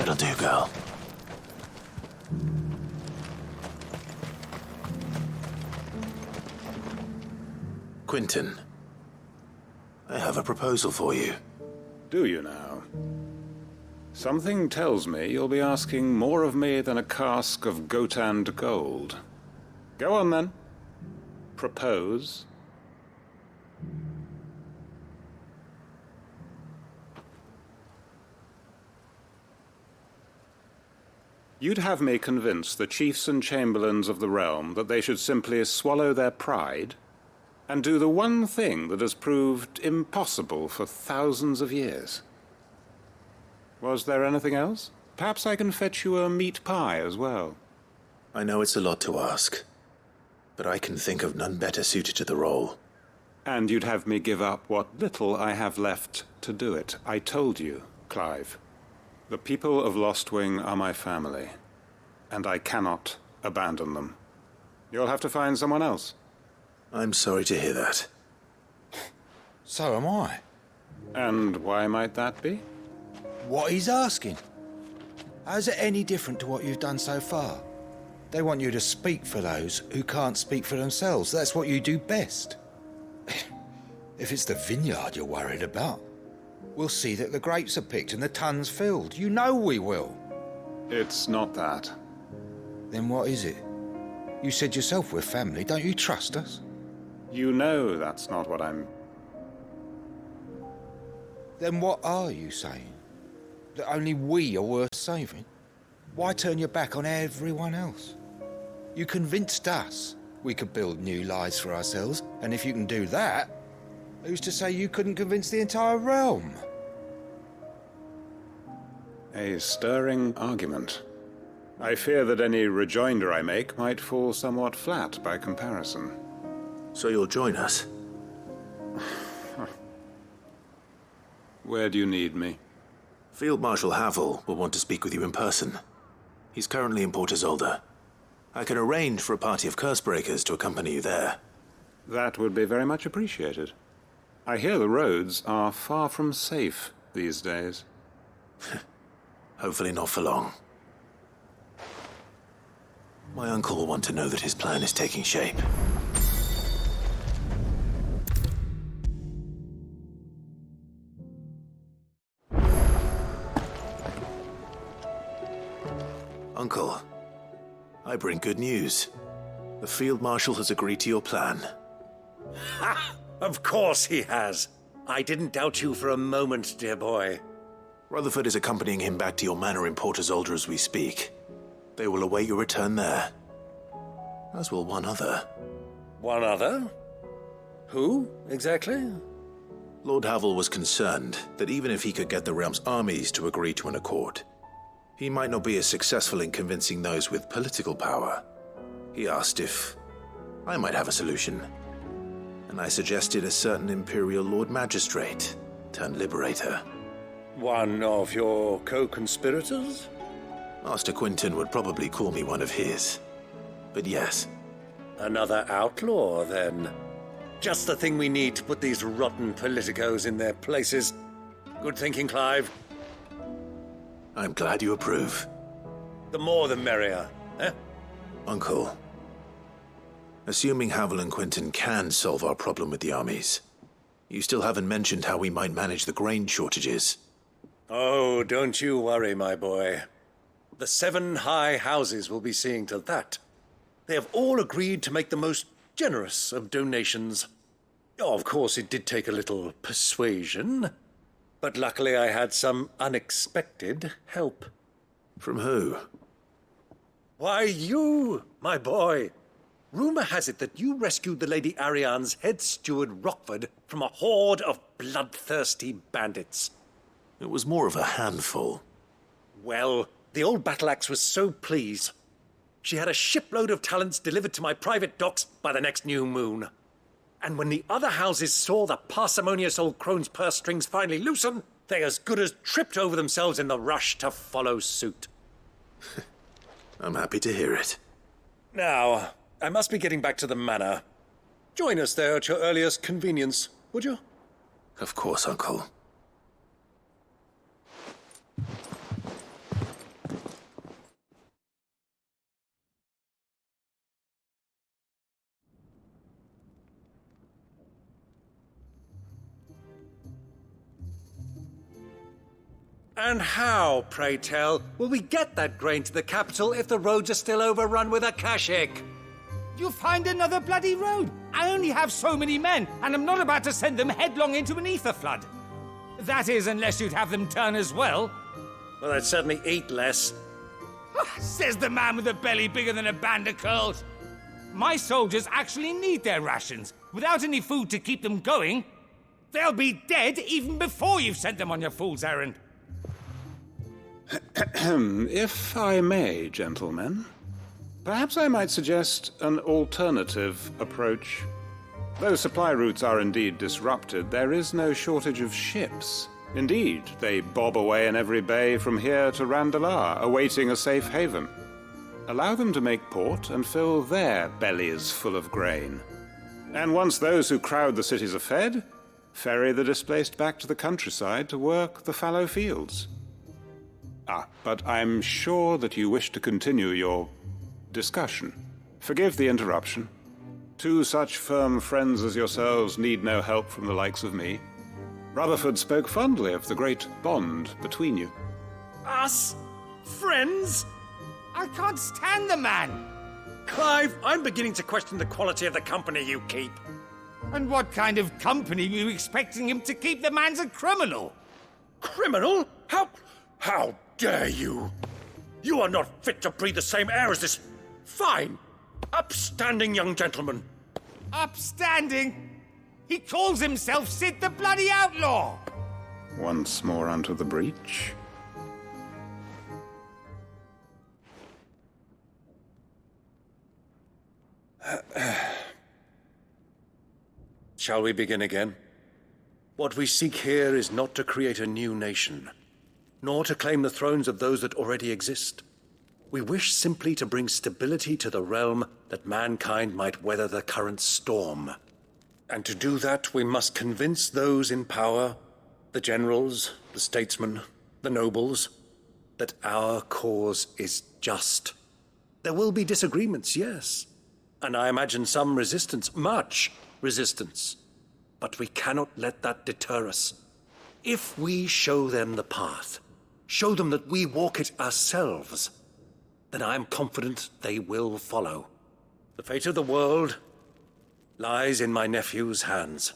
That'll do, girl. Quentin, I have a proposal for you. Do you now? Something tells me you'll be asking more of me than a cask of Gotand gold. Go on, then. Propose. You'd have me convince the chiefs and chamberlains of the realm that they should simply swallow their pride and do the one thing that has proved impossible for thousands of years. Was there anything else? Perhaps I can fetch you a meat pie as well. I know it's a lot to ask, but I can think of none better suited to the role. And you'd have me give up what little I have left to do it. I told you, Clive. The people of Lostwing are my family, and I cannot abandon them. You'll have to find someone else. I'm sorry to hear that. So am I. And why might that be? What he's asking. How's it any different to what you've done so far? They want you to speak for those who can't speak for themselves. That's what you do best. If it's the vineyard you're worried about, we'll see that the grapes are picked and the tons filled. You know we will. It's not that. Then what is it? You said yourself we're family. Don't you trust us? You know that's not what I'm... Then what are you saying? That only we are worth saving? Why turn your back on everyone else? You convinced us we could build new lives for ourselves, and if you can do that, who's to say you couldn't convince the entire realm? A stirring argument. I fear that any rejoinder I make might fall somewhat flat by comparison. So you'll join us? Where do you need me? Field Marshal Havel will want to speak with you in person. He's currently in Port Isolde. I can arrange for a party of Cursebreakers to accompany you there. That would be very much appreciated. I hear the roads are far from safe these days. Hopefully not for long. My uncle will want to know that his plan is taking shape. Uncle, I bring good news. The Field Marshal has agreed to your plan. Ha! Of course he has. I didn't doubt you for a moment, dear boy. Rutherford is accompanying him back to your manor in Port Isolde as we speak. They will await your return there. As will one other. One other? Who, exactly? Lord Havel was concerned that even if he could get the realm's armies to agree to an accord, he might not be as successful in convincing those with political power. He asked if I might have a solution, and I suggested a certain Imperial Lord Magistrate turned Liberator. One of your co-conspirators? Master Quentin would probably call me one of his. But yes. Another outlaw, then. Just the thing we need to put these rotten politicos in their places. Good thinking, Clive. I'm glad you approve. The more the merrier, eh? Uncle, assuming Havel and Quentin can solve our problem with the armies, you still haven't mentioned how we might manage the grain shortages. Oh, don't you worry, my boy. The 7 high houses will be seeing to that. They have all agreed to make the most generous of donations. Oh, of course, it did take a little persuasion, but luckily I had some unexpected help. From who? Why, you, my boy. Rumor has it that you rescued the Lady Ariane's head steward Rockford from a horde of bloodthirsty bandits. It was more of a handful. Well, the old battle axe was so pleased. She had a shipload of talents delivered to my private docks by the next new moon. And when the other houses saw the parsimonious old crone's purse strings finally loosen, they as good as tripped over themselves in the rush to follow suit. I'm happy to hear it. Now, I must be getting back to the manor. Join us there at your earliest convenience, would you? Of course, Uncle. And how, pray tell, will we get that grain to the capital if the roads are still overrun with Akashic? You'll find another bloody road. I only have so many men, and I'm not about to send them headlong into an ether flood. That is, unless you'd have them turn as well. Well, I'd certainly eat less. Says the man with a belly bigger than a band of curls. My soldiers actually need their rations. Without any food to keep them going, they'll be dead even before you've sent them on your fool's errand. If I may, gentlemen, perhaps I might suggest an alternative approach. Though supply routes are indeed disrupted, there is no shortage of ships. Indeed, they bob away in every bay from here to Randalar, awaiting a safe haven. Allow them to make port and fill their bellies full of grain. And once those who crowd the cities are fed, ferry the displaced back to the countryside to work the fallow fields. But I'm sure that you wish to continue your discussion. Forgive the interruption. Two such firm friends as yourselves need no help from the likes of me. Rutherford spoke fondly of the great bond between you. Us? Friends? I can't stand the man. Clive, I'm beginning to question the quality of the company you keep. And what kind of company were you expecting him to keep? The man's a criminal. Criminal? How dare you? You are not fit to breathe the same air as this fine, upstanding young gentleman. Upstanding? He calls himself Sid the Bloody Outlaw! Once more unto the breach. Shall we begin again? What we seek here is not to create a new nation, nor to claim the thrones of those that already exist. We wish simply to bring stability to the realm that mankind might weather the current storm. And to do that, we must convince those in power, the generals, the statesmen, the nobles, that our cause is just. There will be disagreements, yes. And I imagine some resistance, much resistance. But we cannot let that deter us. If we show them the path, show them that we walk it ourselves, then I am confident they will follow. The fate of the world lies in my nephew's hands,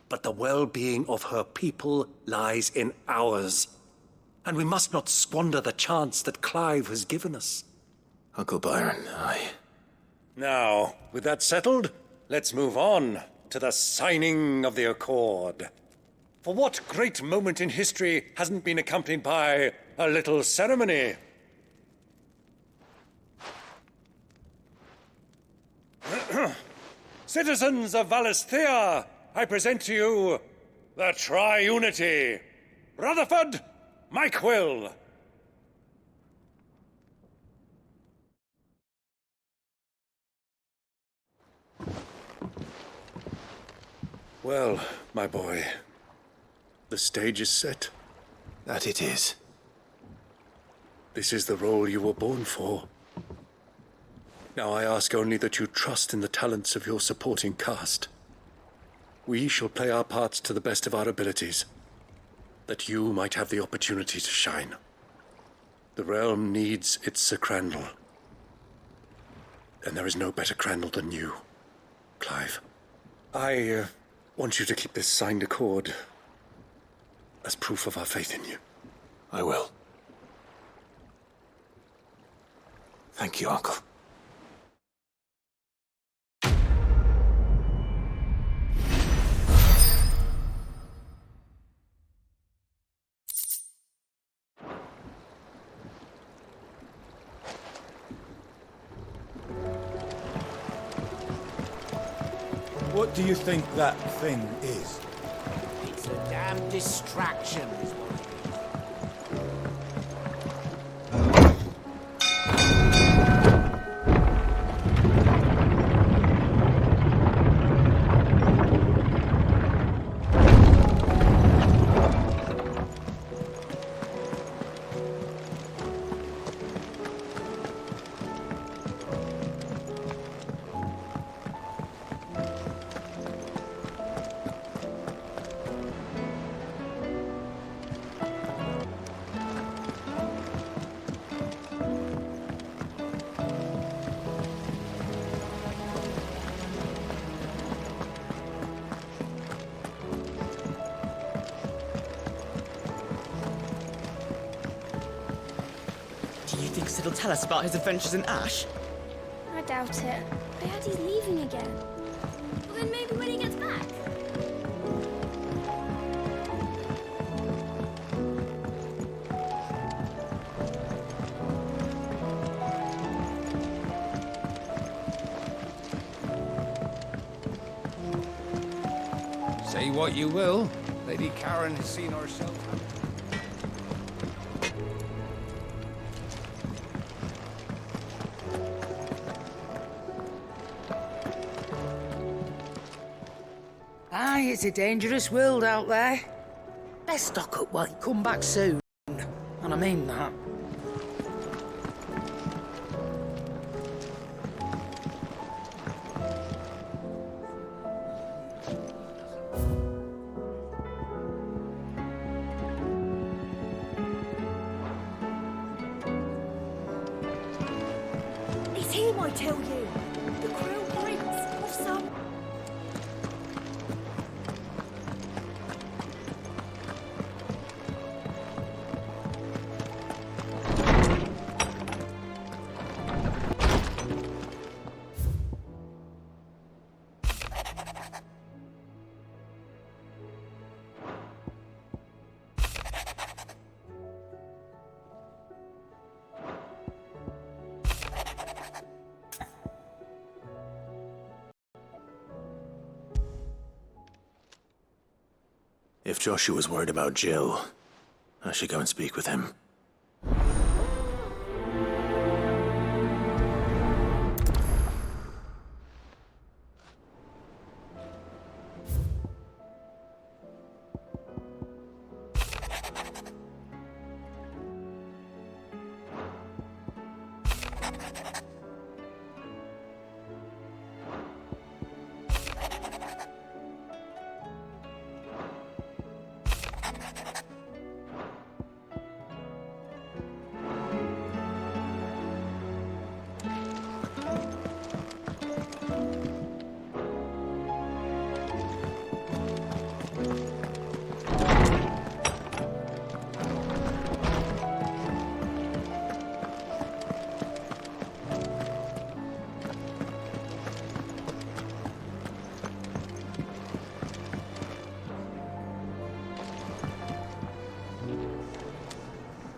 but the well-being of her people lies in ours. And we must not squander the chance that Clive has given us. Uncle Byron, Now, with that settled, let's move on to the signing of the Accord. For what great moment in history hasn't been accompanied by a little ceremony? Citizens of Valisthea, I present to you the Triunity. Rutherford, Mike Will. Well, my boy, the stage is set. that it is. This is the role you were born for. Now I ask only that you trust in the talents of your supporting cast. We shall play our parts to the best of our abilities, that you might have the opportunity to shine. The realm needs its Sir Crandall. And there is no better Crandall than you, Clive. I want you to keep this signed accord as proof of our faith in you. I will. Thank you, Uncle. What do you think that thing is? It's a damn distraction, is what it is. Do you think Sid will tell us about his adventures in Ash? I doubt it. I heard he's leaving again. Well, then maybe when he gets back. Say what you will, Lady Karen has seen herself. Aye, it's a dangerous world out there. Best stock up while you come back soon. And I mean that. It's him, I tell you. The Crown Prince of some... If Joshua's worried about Jill, I should go and speak with him.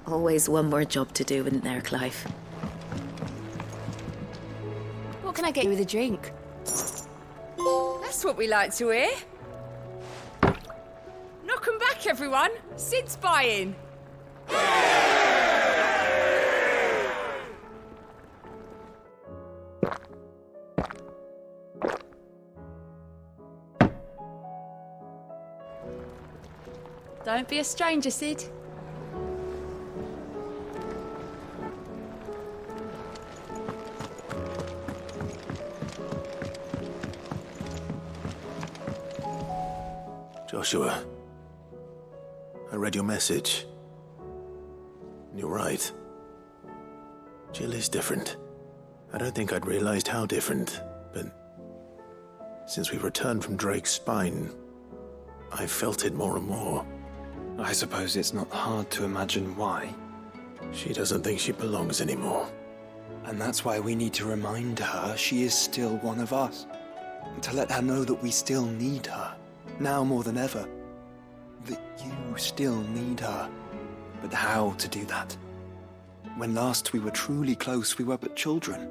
Always one more job to do, isn't there, Clive? What can I get you with a drink? That's what we like to hear. Knock 'em back, everyone. Sid's buying. Don't be a stranger, Sid. Joshua, I read your message. You're right. Jill is different. I don't think I'd realized how different, but since we returned from Drake's spine, I've felt it more and more. I suppose it's not hard to imagine why. She doesn't think she belongs anymore. And that's why we need to remind her she is still one of us. And to let her know that we still need her, now more than ever. That you still need her. But how to do that? When last we were truly close, we were but children.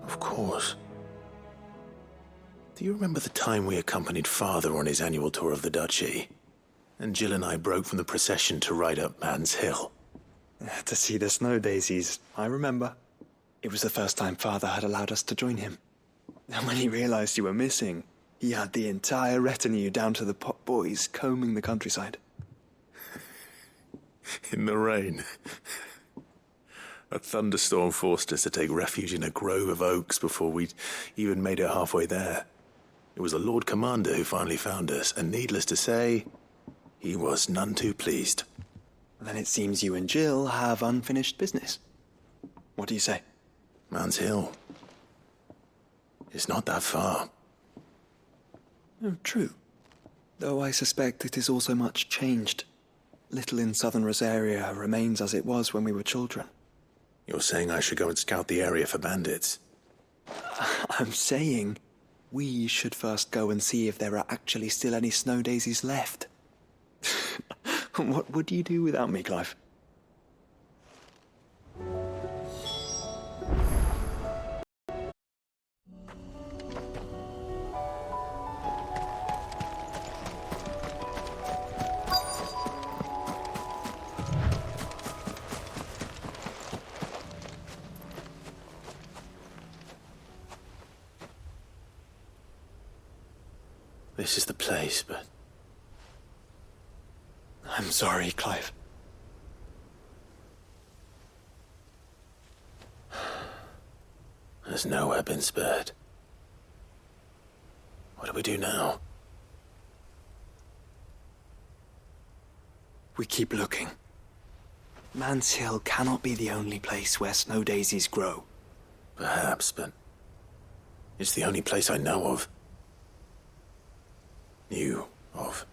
Of course. Do you remember the time we accompanied Father on his annual tour of the Duchy? And Jill and I broke from the procession to ride up Man's Hill. To see the snow daisies, I remember. It was the first time Father had allowed us to join him. And when he realized you were missing, he had the entire retinue down to the pot boys combing the countryside. In the rain. A thunderstorm forced us to take refuge in a grove of oaks before we'd even made it halfway there. It was the Lord Commander who finally found us, and needless to say, he was none too pleased. Then it seems you and Jill have unfinished business. What do you say? Man's Hill. It's not that far. Oh, true. Though I suspect it is also much changed. Little in southern Rosaria remains as it was when we were children. You're saying I should go and scout the area for bandits? I'm saying we should first go and see if there are actually still any snow daisies left. What would you do without me, Clive? This is the place, but... I'm sorry, Clive. There's nowhere been spared. What do we do now? We keep looking. Man's Hill cannot be the only place where snow daisies grow. Perhaps, but... it's the only place I know of. Knew of.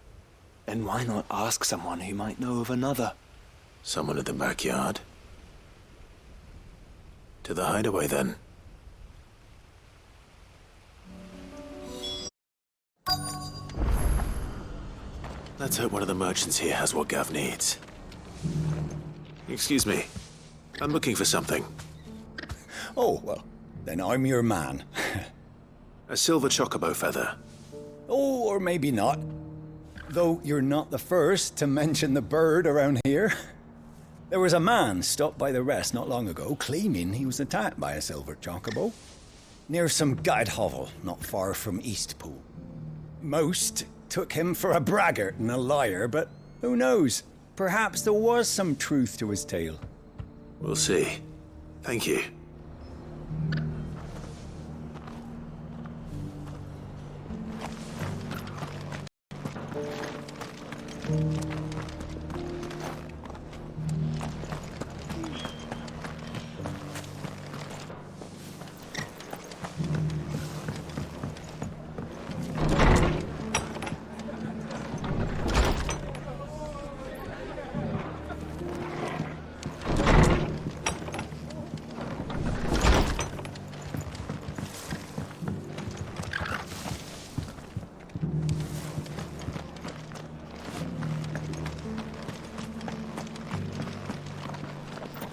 Then why not ask someone who might know of another? Someone in the backyard? To the hideaway, then. Let's hope one of the merchants here has what Gav needs. Excuse me. I'm looking for something. Oh, well, then I'm your man. A silver chocobo feather. Oh, or maybe not. Though you're not the first to mention the bird around here. There was a man stopped by the rest not long ago claiming he was attacked by a silver chocobo near some gad hovel not far from Eastpool. Most took him for a braggart and a liar, but who knows? Perhaps there was some truth to his tale. We'll see. Thank you.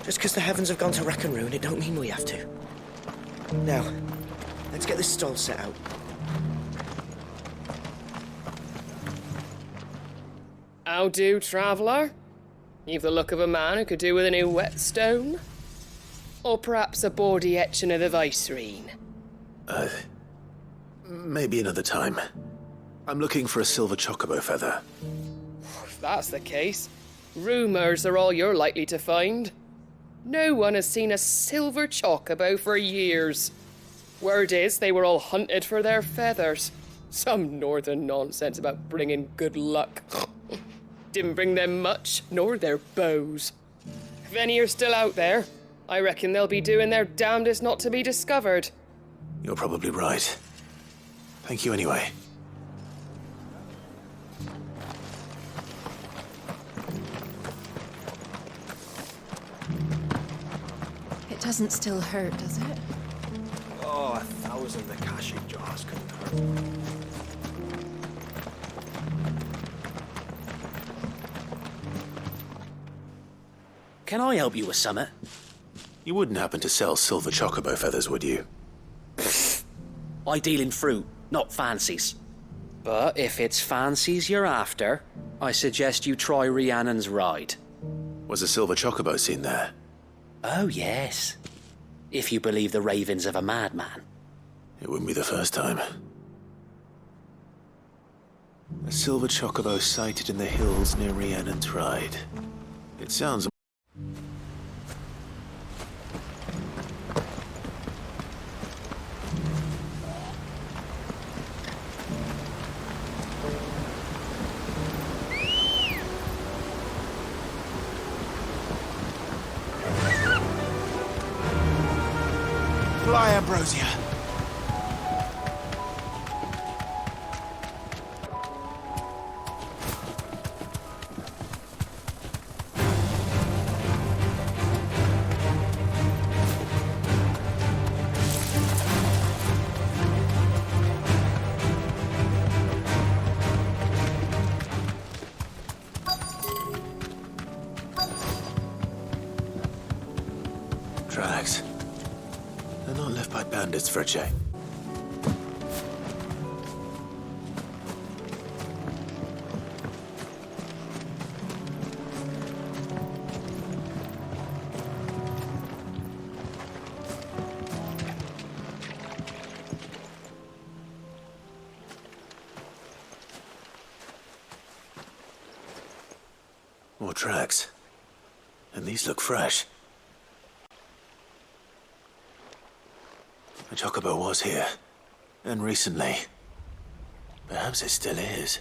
Just because the heavens have gone to rack and ruin, it don't mean we have to. Now, let's get this stall set out. How do, traveller? You've the look of a man who could do with a new whetstone. Or perhaps a bawdy etching of the Vicerine. Maybe another time. I'm looking for a silver chocobo feather. If that's the case, rumours are all you're likely to find. No one has seen a silver chocobo for years. Word is they were all hunted for their feathers. Some northern nonsense about bringing good luck. Didn't bring them much, nor their bows. If any are still out there, I reckon they'll be doing their damnedest not to be discovered. You're probably right. Thank you anyway. It doesn't still hurt, does it? Oh, 1,000 Akashi jars couldn't hurt. Can I help you with something? You wouldn't happen to sell silver chocobo feathers, would you? I deal in fruit, not fancies. But if it's fancies you're after, I suggest you try Rhiannon's ride. Was a silver chocobo seen there? Oh, yes. If you believe the ravings of a madman. It wouldn't be the first time. A silver chocobo sighted in the hills near Rhiannon's Ride. It sounds... Fly, Ambrosia. fight bandits for a check. More tracks. And these look fresh. A chocobo was here. And recently. Perhaps it still is.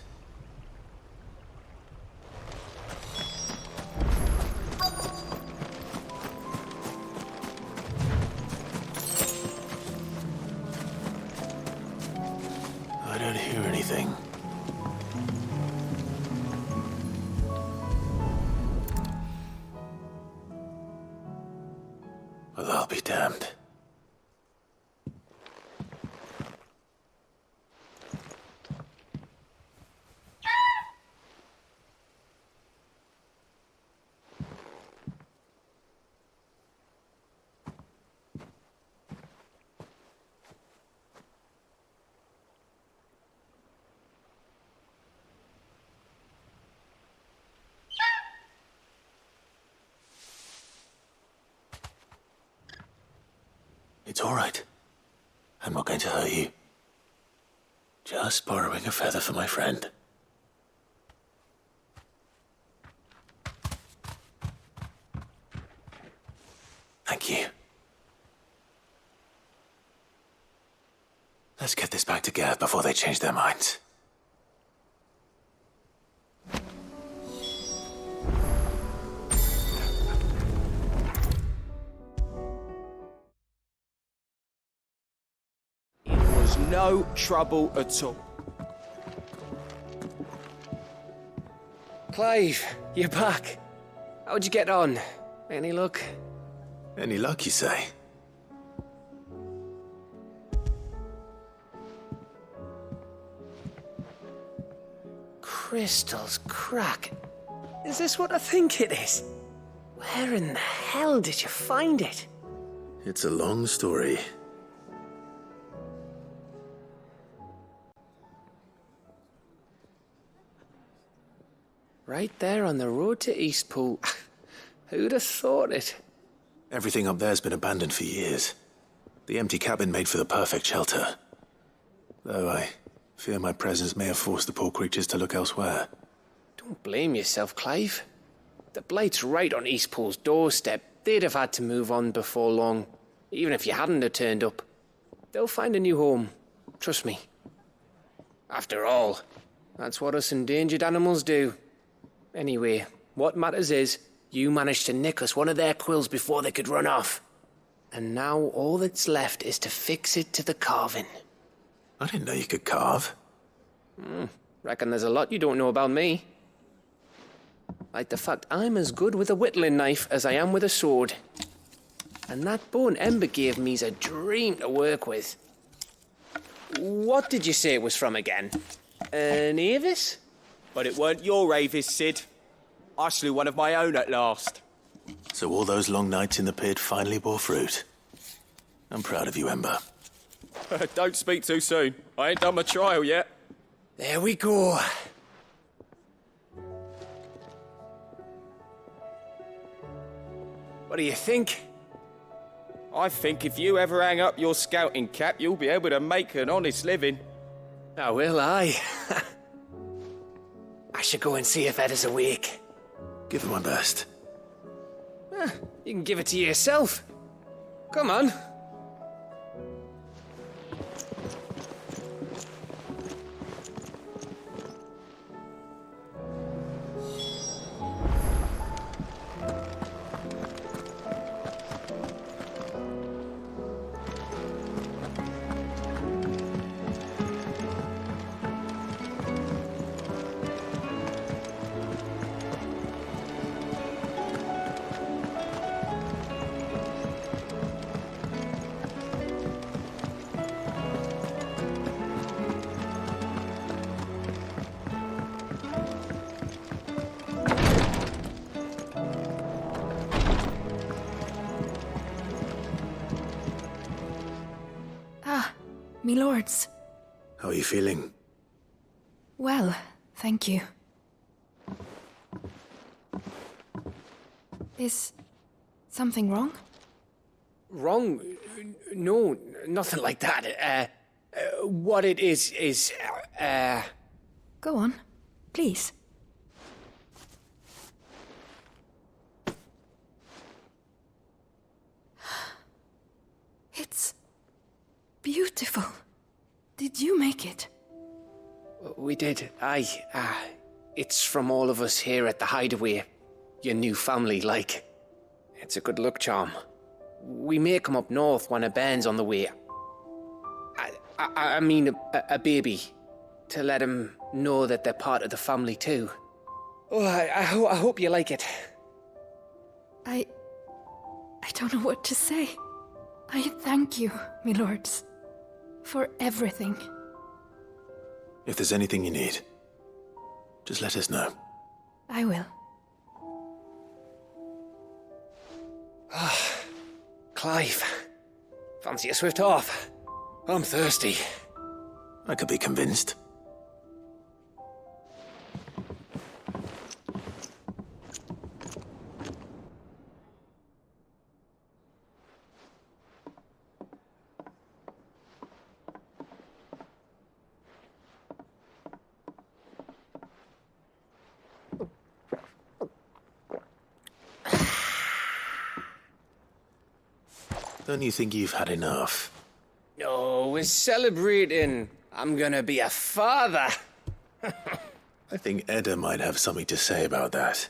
I don't hear anything. Well, I'll be damned. It's all right. I'm not going to hurt you. Just borrowing a feather for my friend. Thank you. Let's get this back to Gav before they change their minds. No trouble at all. Clive, you're back. How'd you get on? Any luck? Any luck, you say? Crystal's crack. Is this what I think it is? Where in the hell did you find it? It's a long story. Right there on the road to Eastpool. Who'd have thought it? Everything up there's been abandoned for years. The empty cabin made for the perfect shelter. Though I fear my presence may have forced the poor creatures to look elsewhere. Don't blame yourself, Clive. The Blight's right on Eastpool's doorstep. They'd have had to move on before long, even if you hadn't have turned up. They'll find a new home. Trust me. After all, that's what us endangered animals do. Anyway, what matters is, you managed to nick us one of their quills before they could run off. And now all that's left is to fix it to the carving. I didn't know you could carve. Reckon there's a lot you don't know about me. Like the fact I'm as good with a whittling knife as I am with a sword. And that bone Ember gave me's a dream to work with. What did you say it was from again? An Avis? But it weren't your Avis, Sid. I slew one of my own at last. So all those long nights in the pit finally bore fruit. I'm proud of you, Ember. Don't speak too soon. I ain't done my trial yet. There we go. What do you think? I think if you ever hang up your scouting cap, you'll be able to make an honest living. Oh, will I? I should go and see if Ed is awake. Give it my best. You can give it to yourself. Come on. me lords. How are you feeling? Well, thank you. Is something wrong? Wrong? No, nothing like that. What it is, Go on, please. It's beautiful. Did you make it? We did. It's from all of us here at the Hideaway. Your new family, like. It's a good luck charm. We may come up north when a band's on the way. I mean a baby. To let him know that they're part of the family too. Oh, I hope you like it. I don't know what to say. I thank you, me lords, for everything. If there's anything you need, just let us know. I will. Clive, fancy a swift off? I'm thirsty. I could be convinced. Don't you think you've had enough? No, we're celebrating. I'm gonna be a father. I think Edda might have something to say about that.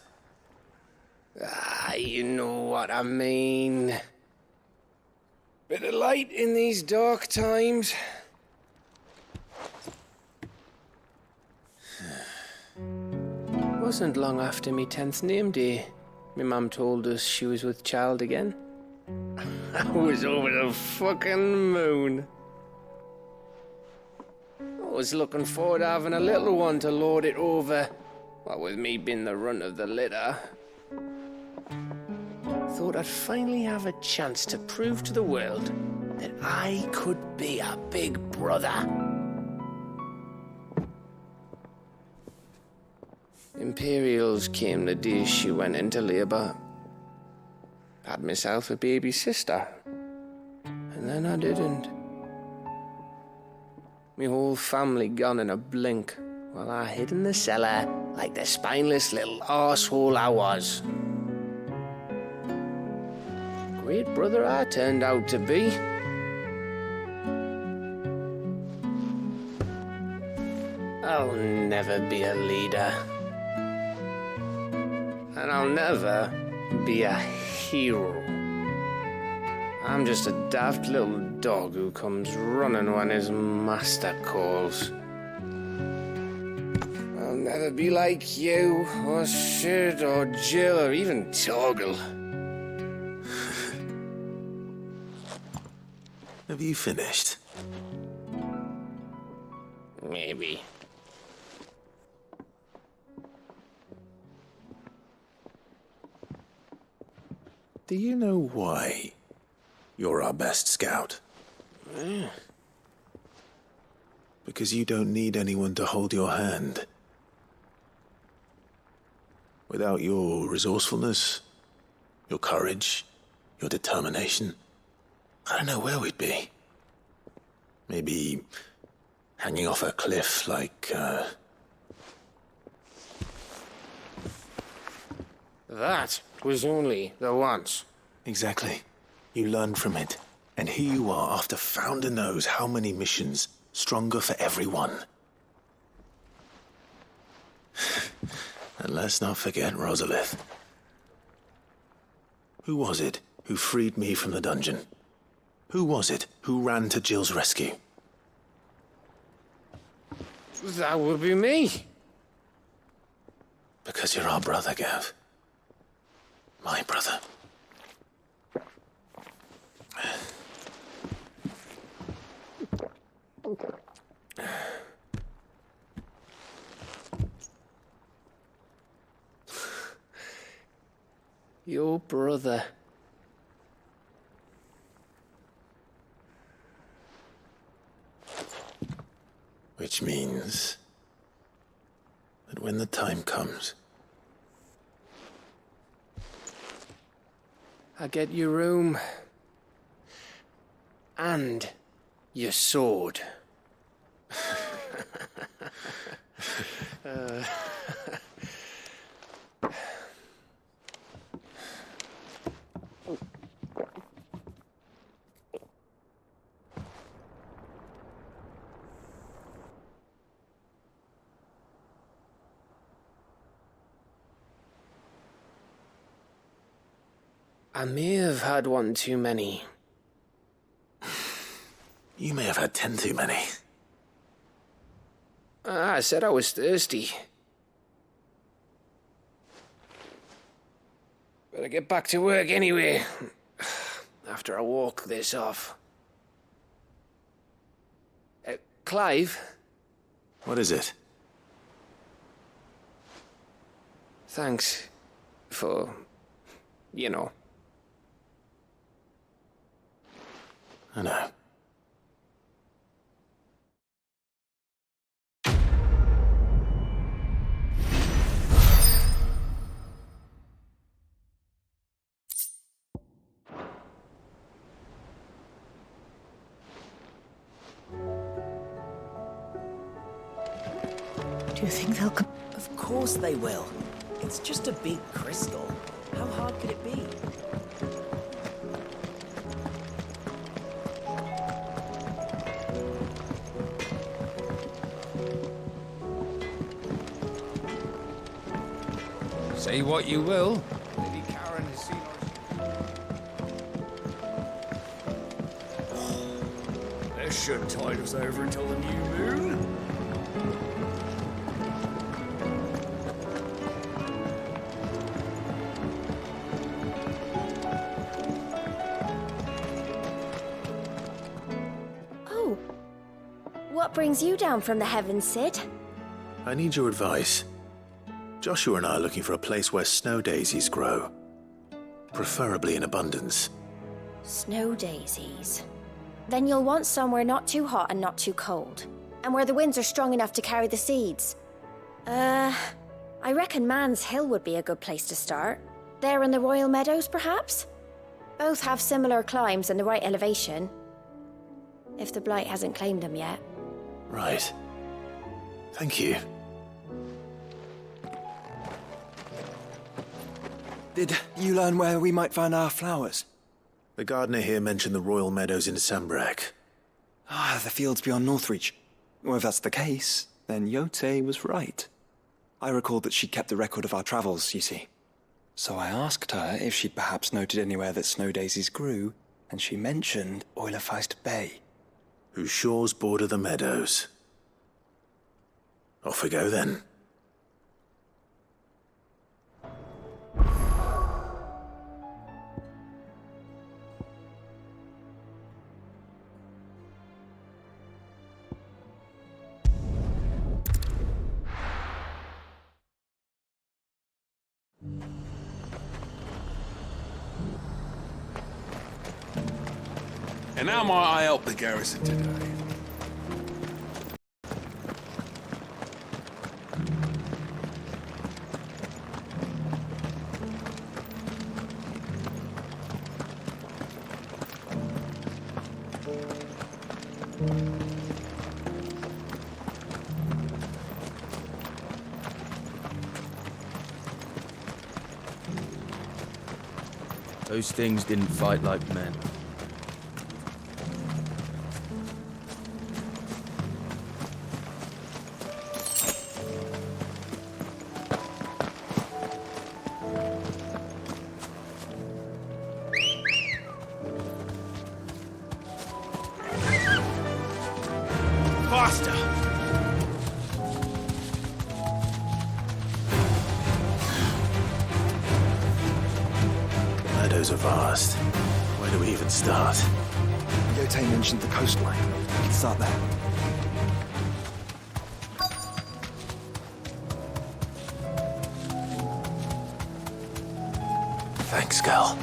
You know what I mean. Bit of light in these dark times. Wasn't long after me 10th name day, my mum told us she was with child again. I was over the fucking moon. I was looking forward to having a little one to lord it over, what with me being the runt of the litter. Thought I'd finally have a chance to prove to the world that I could be a big brother. Imperials came the day she went into labour. Had myself a baby sister, and then I didn't. Me whole family gone in a blink, while I hid in the cellar like the spineless little arsehole I was. Great brother I turned out to be. I'll never be a leader. And I'll never be a hero. I'm just a daft little dog who comes running when his master calls. I'll never be like you, or Sid, or Jill, or even Torgal. Have you finished? Maybe. Do you know why you're our best scout? Because you don't need anyone to hold your hand. Without your resourcefulness, your courage, your determination, I don't know where we'd be. Maybe hanging off a cliff like, That was only the once. Exactly. You learned from it. And here you are after Founder knows how many missions, stronger for everyone. And let's not forget Rosalith. Who was it who freed me from the dungeon? Who was it who ran to Jill's rescue? That would be me. Because you're our brother, Gav. My brother. Your brother. Which means that when the time comes... I get your room. And your sword. I may have had one too many. You may have had 10 too many. I said I was thirsty. Better get back to work anyway, after I walk this off. Clive? What is it? Thanks for, you know. I know. Do you think they'll come? Of course they will. It's just a big crystal. How hard could it be? Say what you will. Lady Karen has seen us. This should tide us over until the new moon. Oh. What brings you down from the heavens, Sid? I need your advice. Joshua and I are looking for a place where snow daisies grow. Preferably in abundance. Snow daisies. Then you'll want somewhere not too hot and not too cold. And where the winds are strong enough to carry the seeds. I reckon Man's Hill would be a good place to start. There in the Royal Meadows, perhaps? Both have similar climbs and the right elevation. If the Blight hasn't claimed them yet. Right. Thank you. Did you learn where we might find our flowers? The gardener here mentioned the Royal Meadows in Sambrek. The fields beyond Northreach. Well, if that's the case, then Yote was right. I recalled that she kept a record of our travels, you see. So I asked her if she'd perhaps noted anywhere that snow daisies grew, and she mentioned Oilefeist Bay. Whose shores border the meadows. Off we go then. And how might I help the garrison today? Those things didn't fight like men. Faster! The meadows are vast. Where do we even start? Yote mentioned the coastline. We can start there. Thanks, Gal.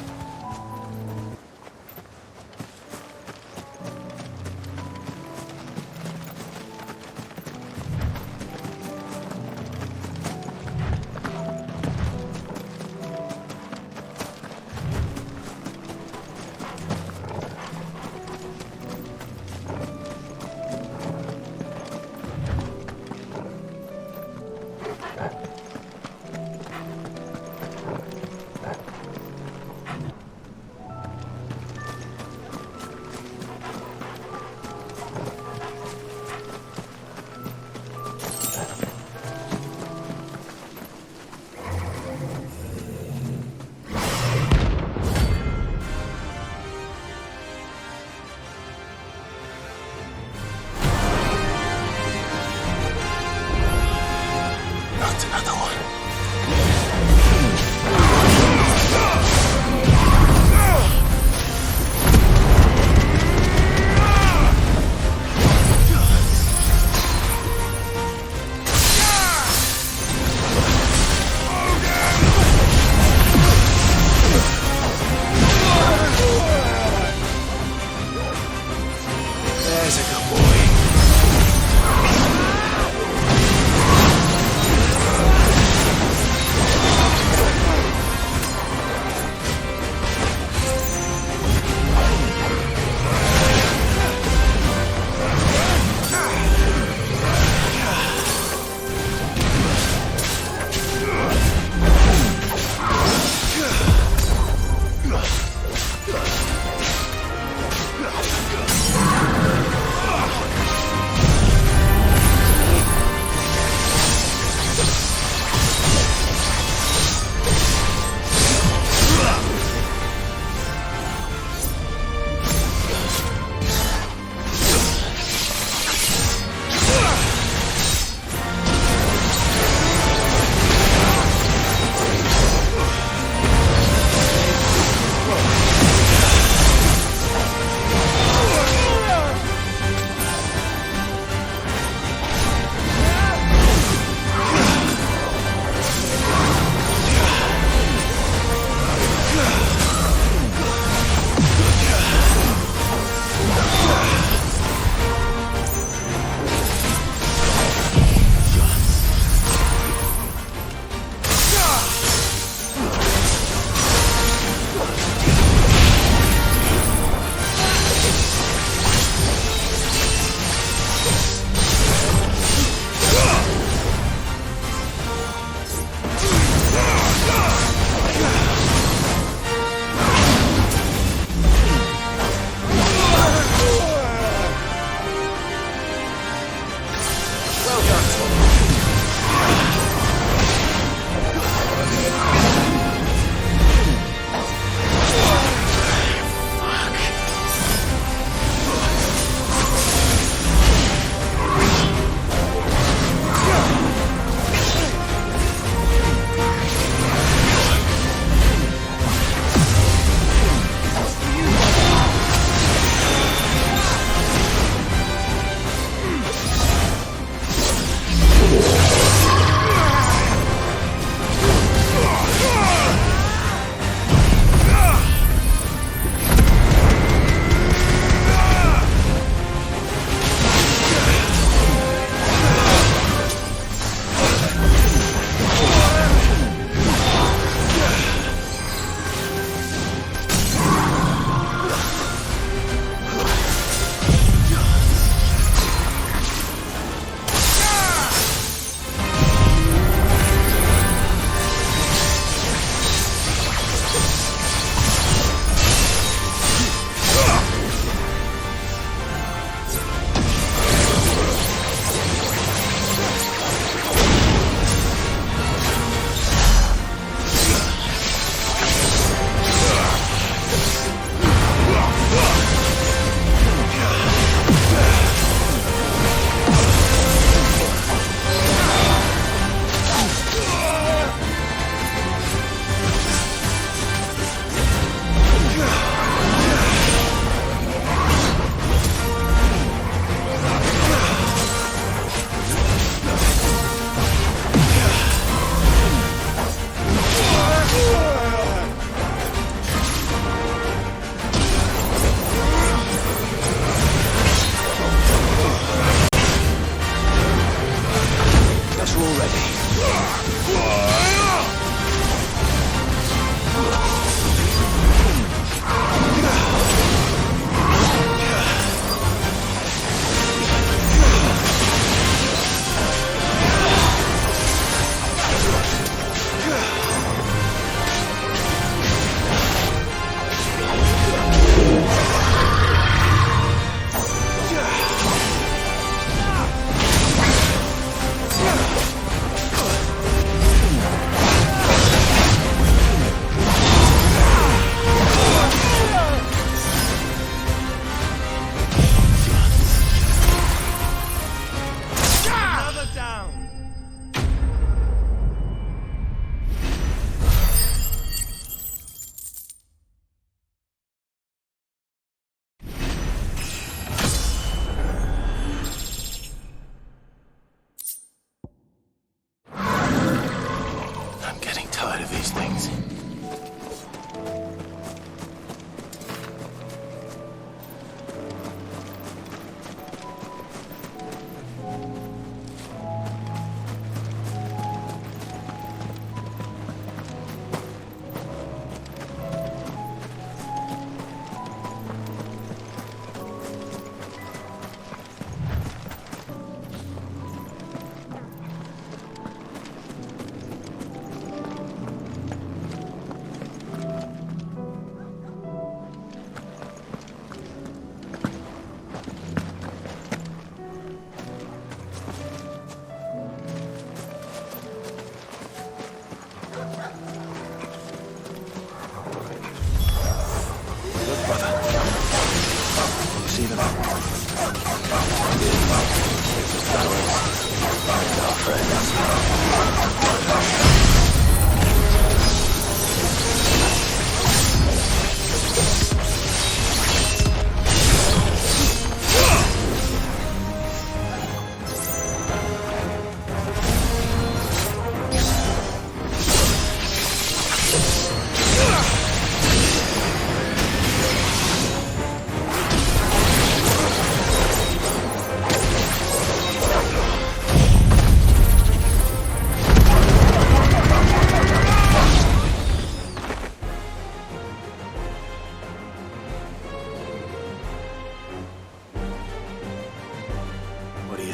see them.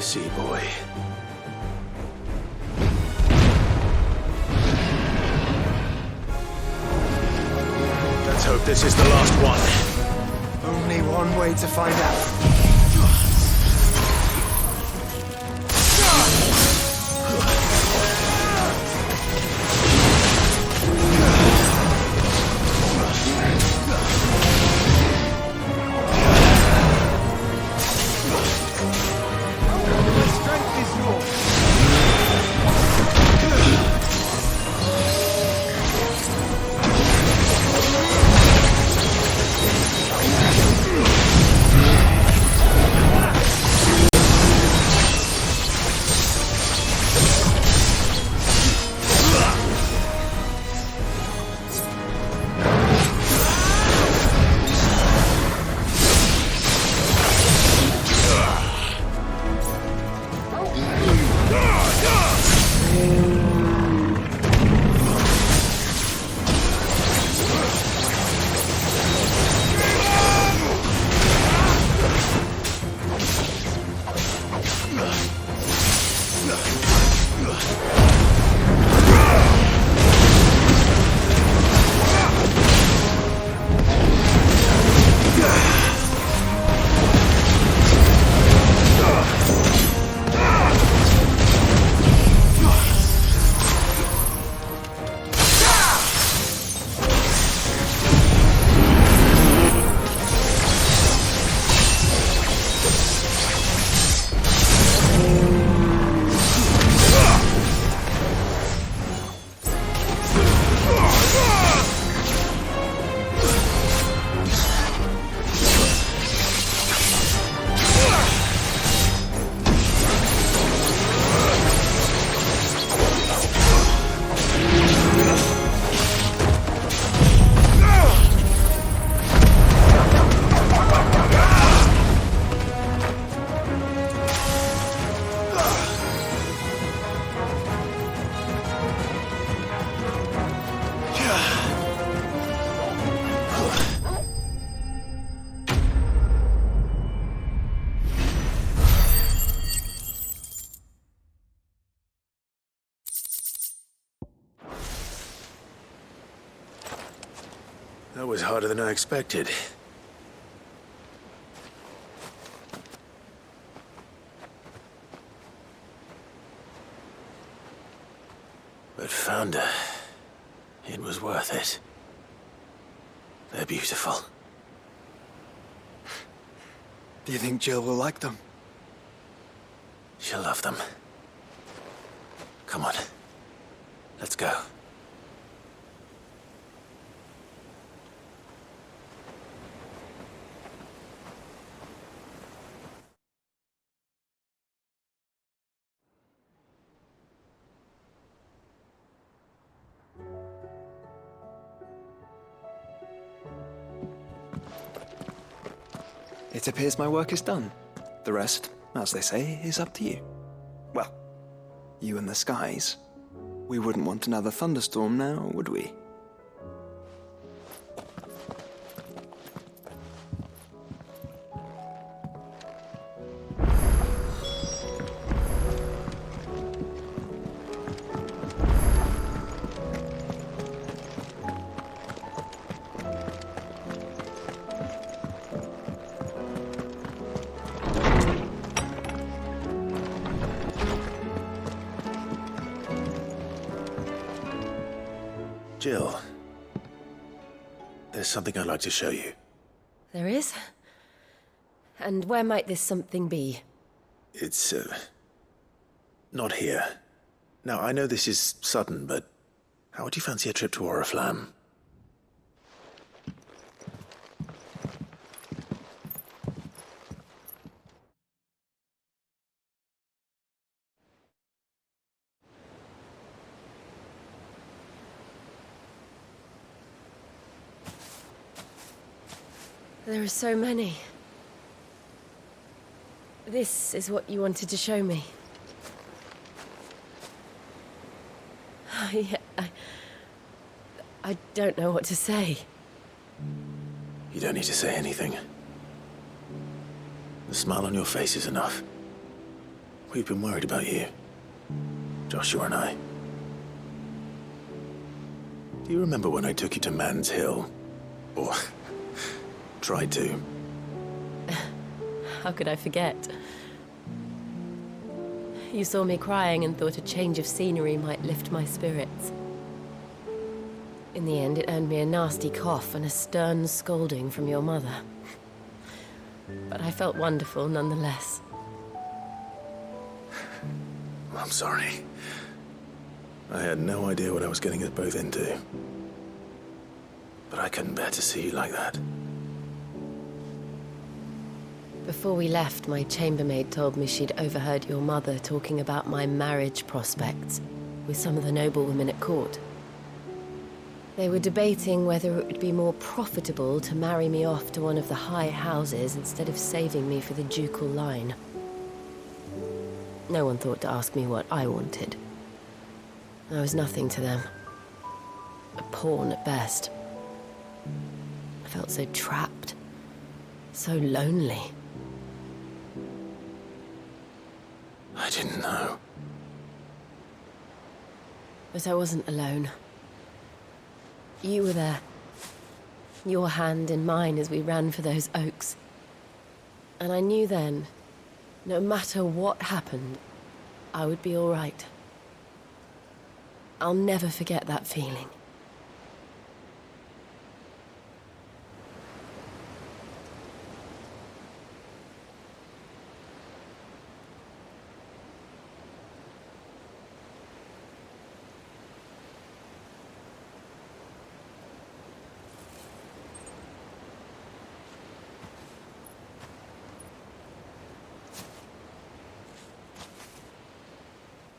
See, boy. Let's hope this is the last one. Only one way to find out. That was harder than I expected. But Founder, it was worth it. They're beautiful. Do you think Jill will like them? She'll love them. Come on. Let's go. It appears my work is done. The rest, as they say, is up to you. Well, you and the skies. We wouldn't want another thunderstorm now, would we? Jill, there's something I'd like to show you. There is? And where might this something be? It's, not here. Now, I know this is sudden, but how would you fancy a trip to Oriflamme? There are so many. This is what you wanted to show me. Yeah, I don't know what to say. You don't need to say anything. The smile on your face is enough. We've been worried about you, Joshua and I. Do you remember when I took you to Man's Hill? Or tried to? How could I forget? You saw me crying and thought a change of scenery might lift my spirits. In the end, it earned me a nasty cough and a stern scolding from your mother. But I felt wonderful nonetheless. I'm sorry. I had no idea what I was getting us both into. But I couldn't bear to see you like that. Before we left, my chambermaid told me she'd overheard your mother talking about my marriage prospects with some of the noblewomen at court. They were debating whether it would be more profitable to marry me off to one of the high houses instead of saving me for the ducal line. No one thought to ask me what I wanted. I was nothing to them. A pawn at best. I felt so trapped, so lonely. I didn't know. But I wasn't alone. You were there. Your hand in mine as we ran for those oaks. And I knew then, no matter what happened, I would be all right. I'll never forget that feeling.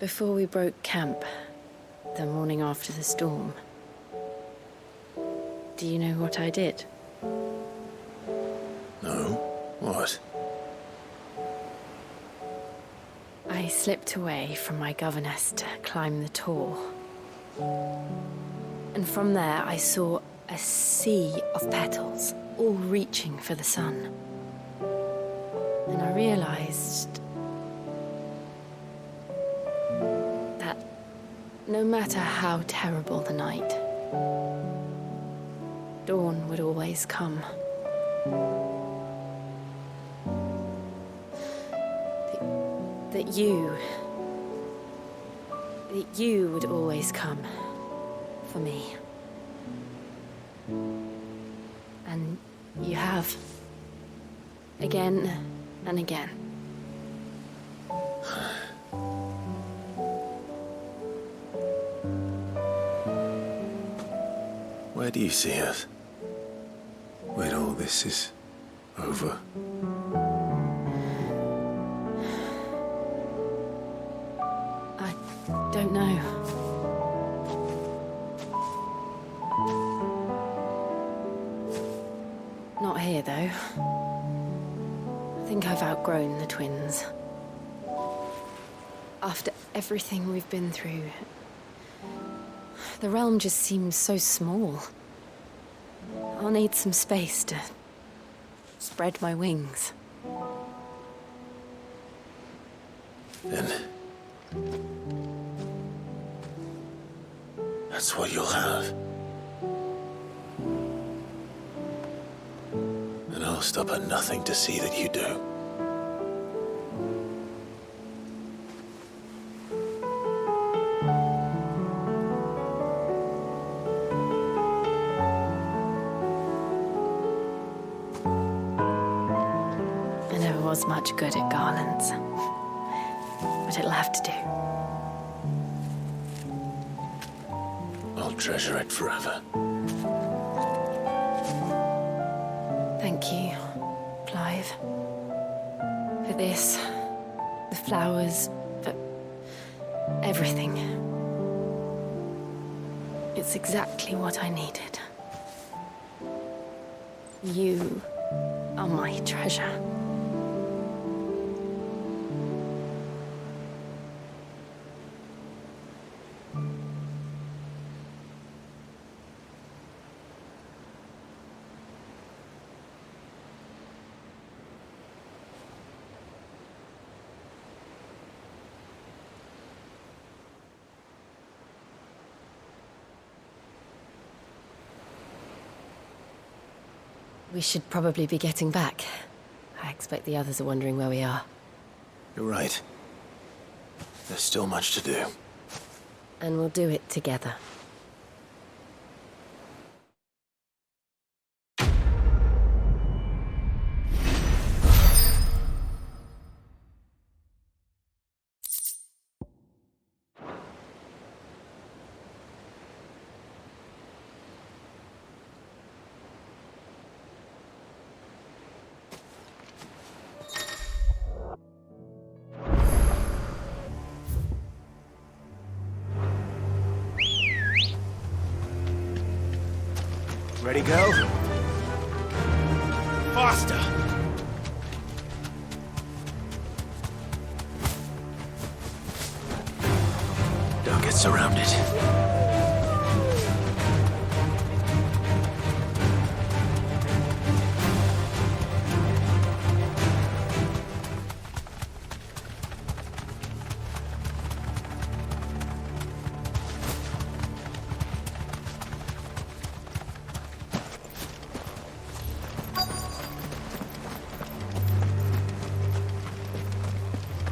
Before we broke camp, the morning after the storm, do you know what I did? No? What? I slipped away from my governess to climb the tor. And from there I saw a sea of petals, all reaching for the sun. And I realized that no matter how terrible the night, dawn would always come. That you would always come for me. And you have. Again and again. Where do you see us? When all this is over? I don't know. Not here, though. I think I've outgrown the twins. After everything we've been through, the realm just seems so small. I'll need some space to spread my wings. Then that's what you'll have. And I'll stop at nothing to see that you do. And was much good at garlands. But it'll have to do. I'll treasure it forever. Thank you, Clive. For this, the flowers, for everything. It's exactly what I needed. You are my treasure. We should probably be getting back. I expect the others are wondering where we are. You're right. There's still much to do. And we'll do it together. Ready, go? Faster! Don't get surrounded.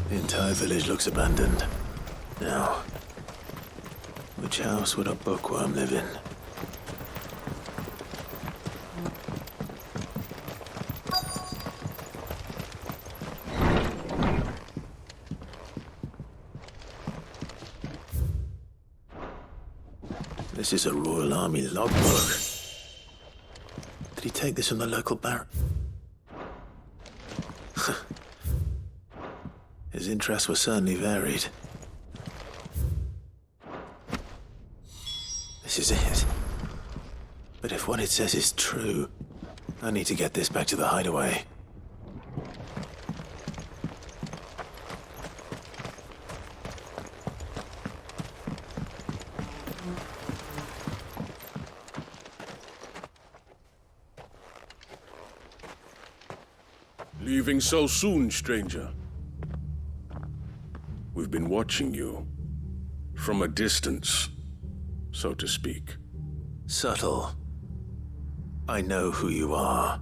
The entire village looks abandoned. Now, which house would a bookworm live in? This is a Royal Army logbook. Did he take this from the local barrack? His interests were certainly varied. This is it. But if what it says is true, I need to get this back to the hideaway. Leaving so soon, stranger? We've been watching you. From a distance, so to speak. Subtle. I know who you are.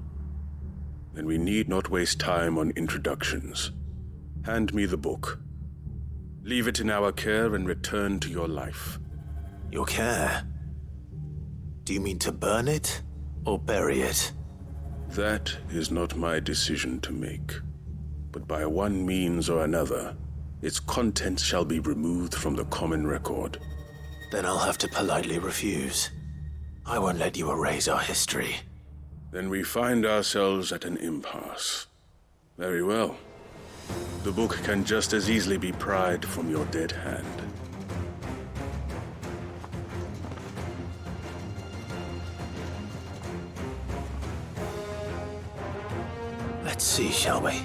Then we need not waste time on introductions. Hand me the book. Leave it in our care and return to your life. Your care? Do you mean to burn it or bury it? That is not my decision to make. But by one means or another, its contents shall be removed from the common record. Then I'll have to politely refuse. I won't let you erase our history. Then we find ourselves at an impasse. Very well. The book can just as easily be pried from your dead hand. Let's see, shall we?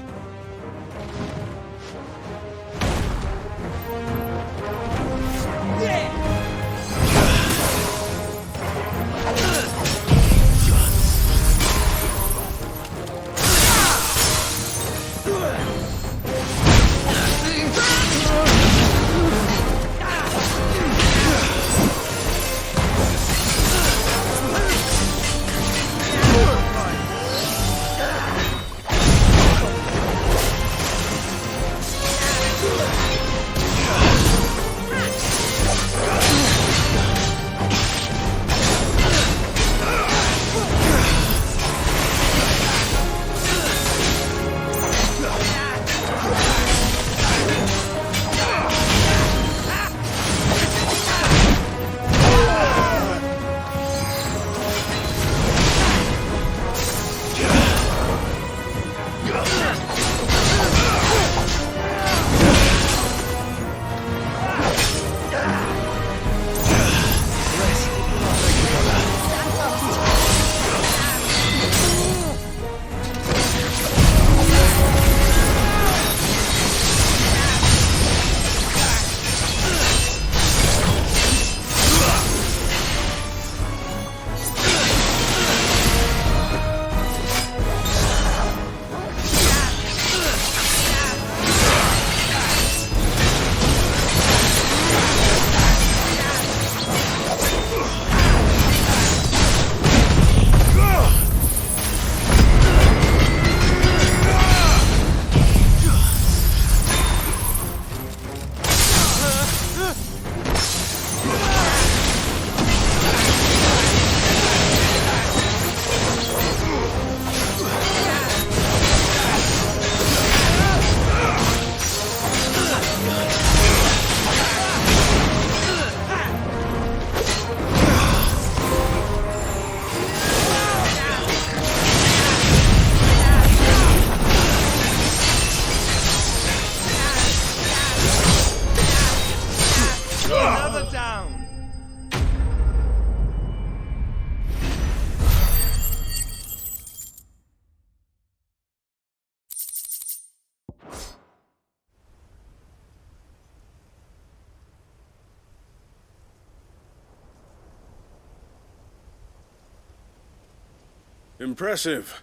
Impressive.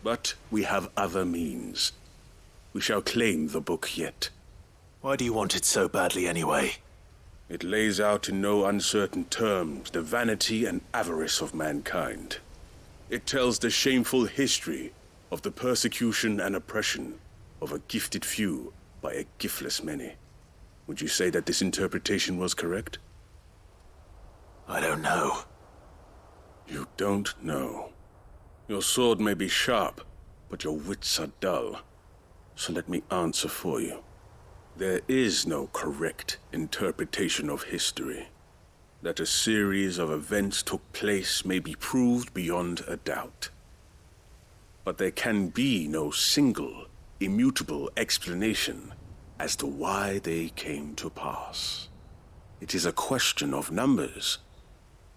But we have other means. We shall claim the book yet. Why do you want it so badly anyway? It lays out in no uncertain terms the vanity and avarice of mankind. It tells the shameful history of the persecution and oppression of a gifted few by a giftless many. Would you say that this interpretation was correct? I don't know. You don't know. Your sword may be sharp, but your wits are dull. So let me answer for you. There is no correct interpretation of history. That a series of events took place may be proved beyond a doubt. But there can be no single, immutable explanation as to why they came to pass. It is a question of numbers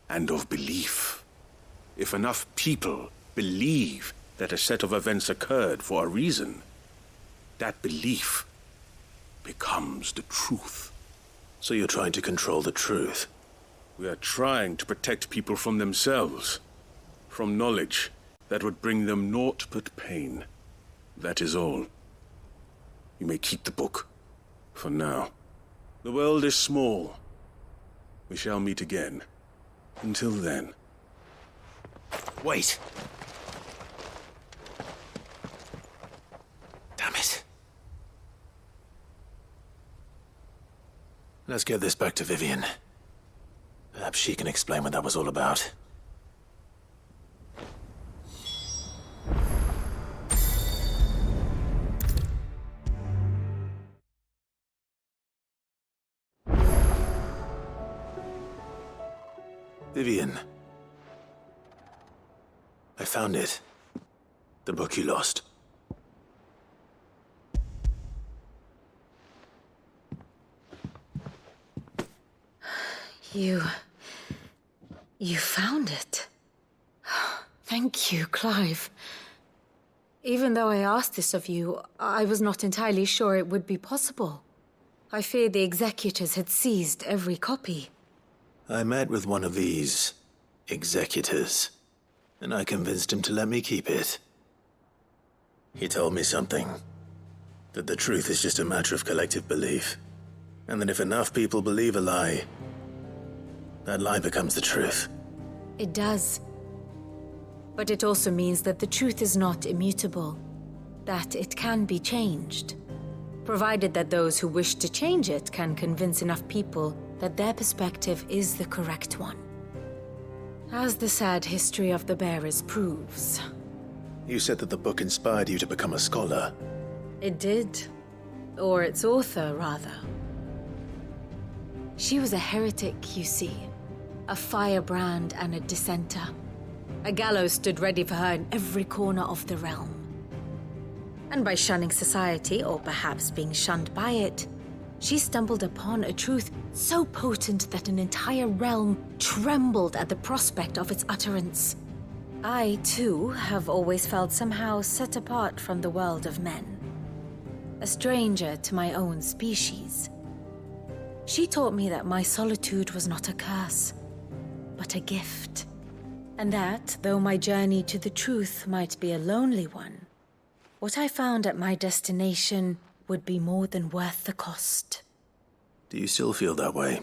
and of belief. If enough people believe that a set of events occurred for a reason, that belief becomes the truth. So you're trying to control the truth? We are trying to protect people from themselves, from knowledge that would bring them naught but pain. That is all. You may keep the book, for now. The world is small. We shall meet again. Until then. Wait! Damn it. Let's get this back to Vivian. Perhaps she can explain what that was all about. Vivian. I found it. The book you lost. You found it. Thank you, Clive. Even though I asked this of you, I was not entirely sure it would be possible. I feared the executors had seized every copy. I met with one of these executors, and I convinced him to let me keep it. He told me something. That the truth is just a matter of collective belief. And that if enough people believe a lie, that lie becomes the truth. It does. But it also means that the truth is not immutable. That it can be changed. Provided that those who wish to change it can convince enough people that their perspective is the correct one. As the sad history of the bearers proves. You said that the book inspired you to become a scholar. It did. Or its author, rather. She was a heretic, you see. A firebrand and a dissenter. A gallows stood ready for her in every corner of the realm. And by shunning society, or perhaps being shunned by it, she stumbled upon a truth so potent that an entire realm trembled at the prospect of its utterance. I, too, have always felt somehow set apart from the world of men. A stranger to my own species. She taught me that my solitude was not a curse, but a gift. And that, though my journey to the truth might be a lonely one, what I found at my destination would be more than worth the cost. Do you still feel that way?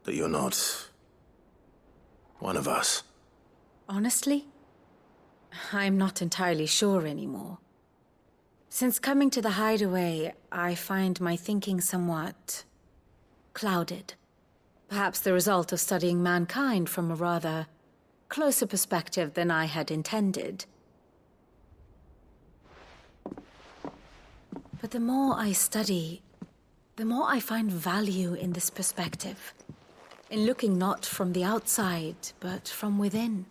That you're not one of us? Honestly, I'm not entirely sure anymore. Since coming to the hideaway, I find my thinking somewhat clouded. Perhaps the result of studying mankind from a rather closer perspective than I had intended. But the more I study, the more I find value in this perspective. In looking not from the outside, but from within.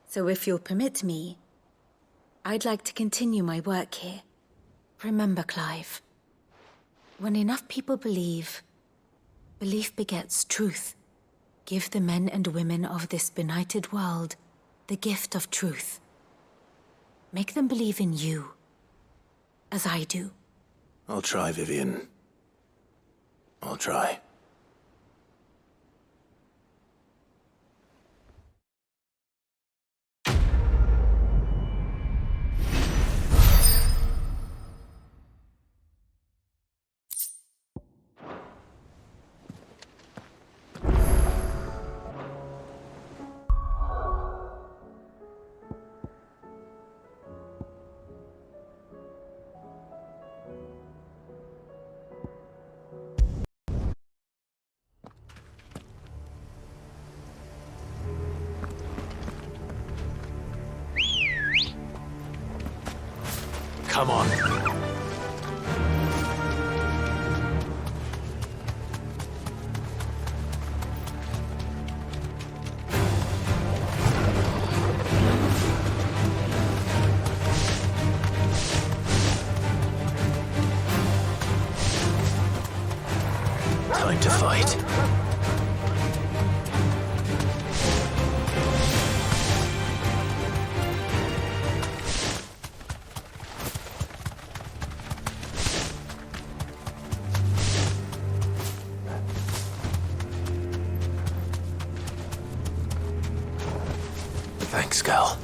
So if you'll permit me, I'd like to continue my work here. Remember, Clive, when enough people believe, belief begets truth. Give the men and women of this benighted world the gift of truth. Make them believe in you, as I do. I'll try, Vivian. I'll try. Come on. Time to fight. Thanks, Gal.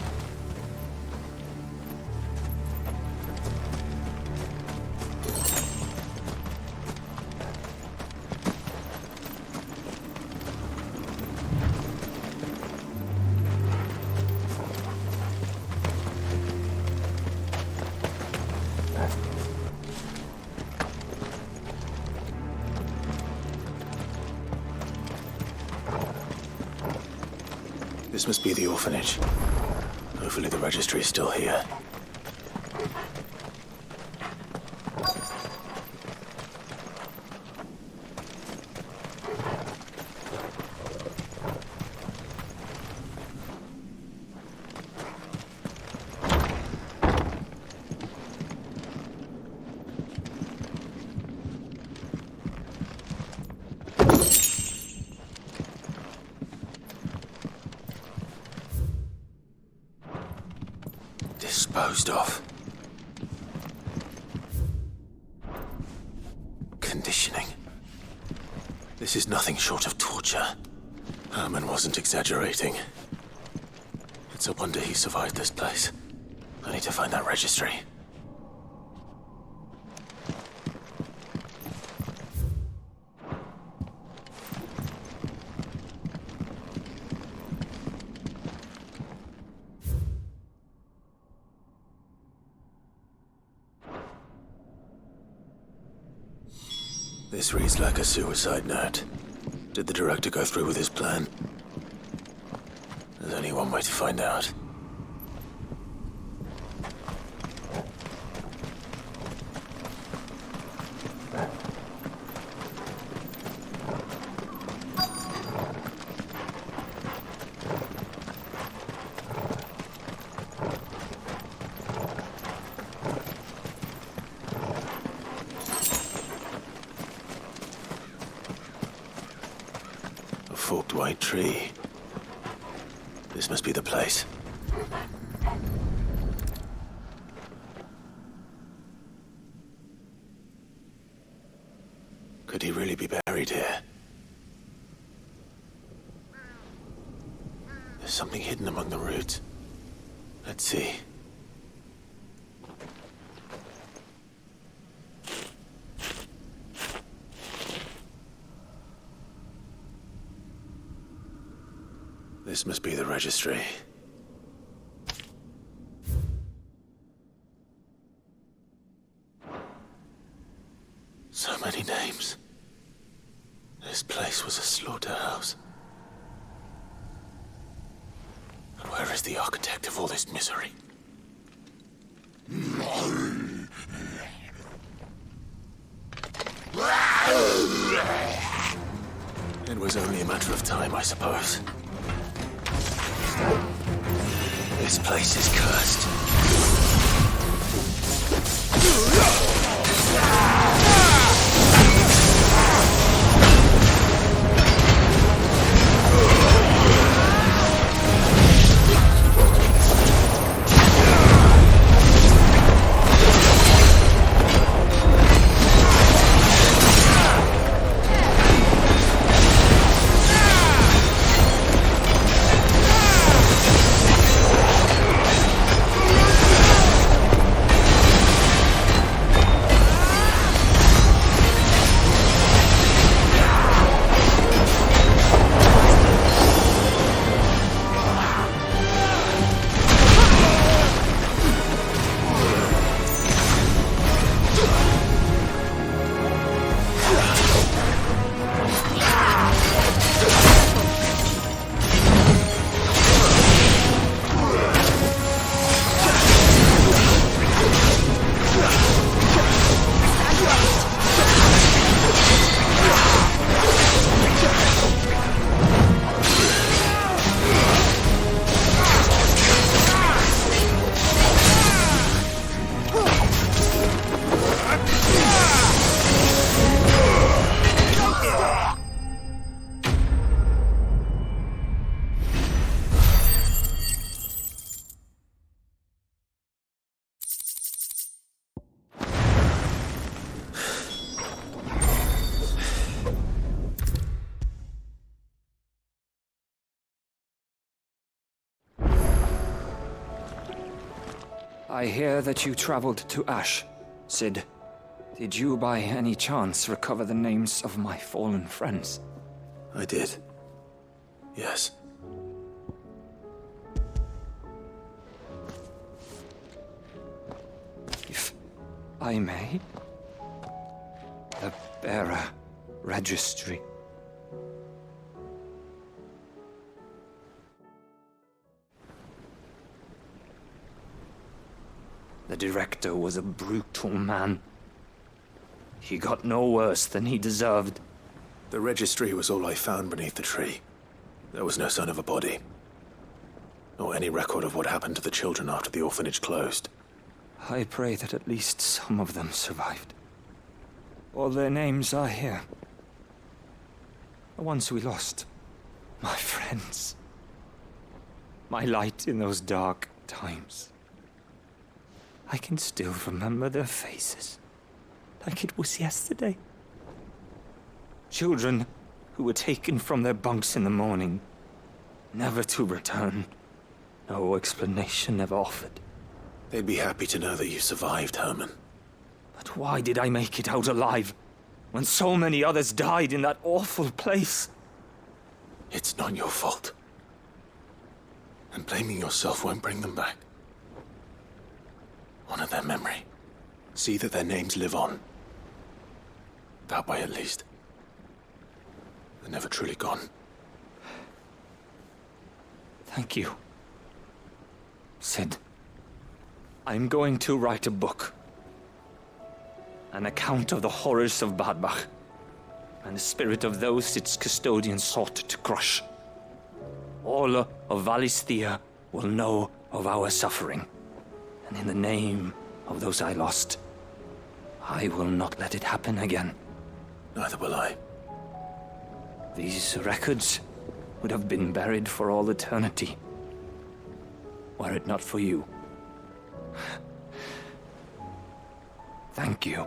This must be the orphanage. Hopefully the registry is still here. Disposed of. Conditioning. This is nothing short of torture. Herman wasn't exaggerating. It's a wonder he survived this place. I need to find that registry. This reads like a suicide note. Did the director go through with his plan? There's only one way to find out. Forked white tree. This must be the place. Could he really be buried here? There's something hidden among the roots. Let's see. This must be the registry. So many names. This place was a slaughterhouse. And where is the architect of all this misery? It was only a matter of time, I suppose. This place is cursed. I hear that you traveled to Ash, Cid. Did you by any chance recover the names of my fallen friends? I did. Yes. If I may? The bearer registry. The director was a brutal man. He got no worse than he deserved. The registry was all I found beneath the tree. There was no sign of a body. Or any record of what happened to the children after the orphanage closed. I pray that at least some of them survived. All their names are here. The ones we lost. My friends. My light in those dark times. I can still remember their faces, like it was yesterday. Children who were taken from their bunks in the morning, never to return. No explanation ever offered. They'd be happy to know that you survived, Herman. But why did I make it out alive, when so many others died in that awful place? It's not your fault. And blaming yourself won't bring them back. Honor their memory. See that their names live on. That way, at least. They're never truly gone. Thank you. Cid, I'm going to write a book. An account of the horrors of Badbach, and the spirit of those its custodians sought to crush. All of Valisthea will know of our suffering. And in the name of those I lost, I will not let it happen again. Neither will I. These records would have been buried for all eternity, were it not for you. Thank you.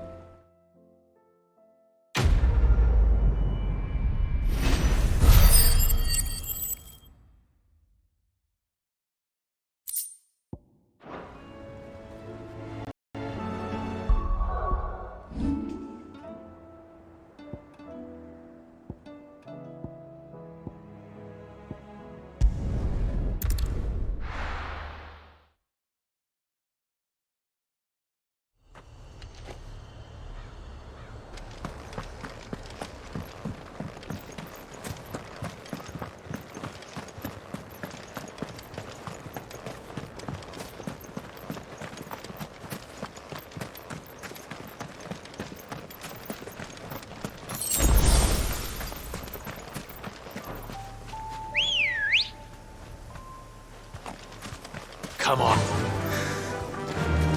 Come on.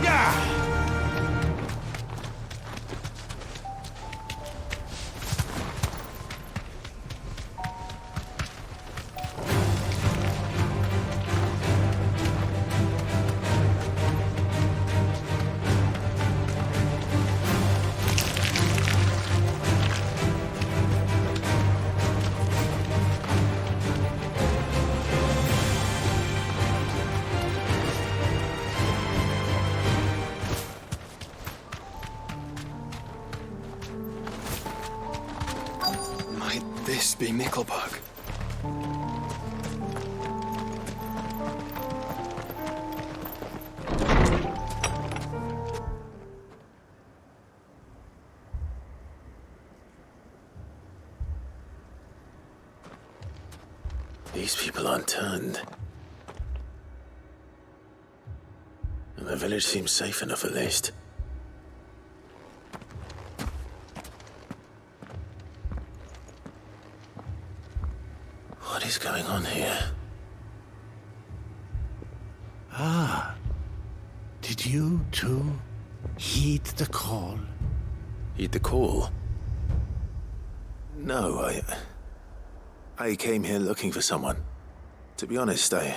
Yeah! This be Nickelbug. These people aren't turned. And the village seems safe enough at least. What is going on here? Ah. Did you, too, heed the call? Heed the call? No, I came here looking for someone. To be honest, I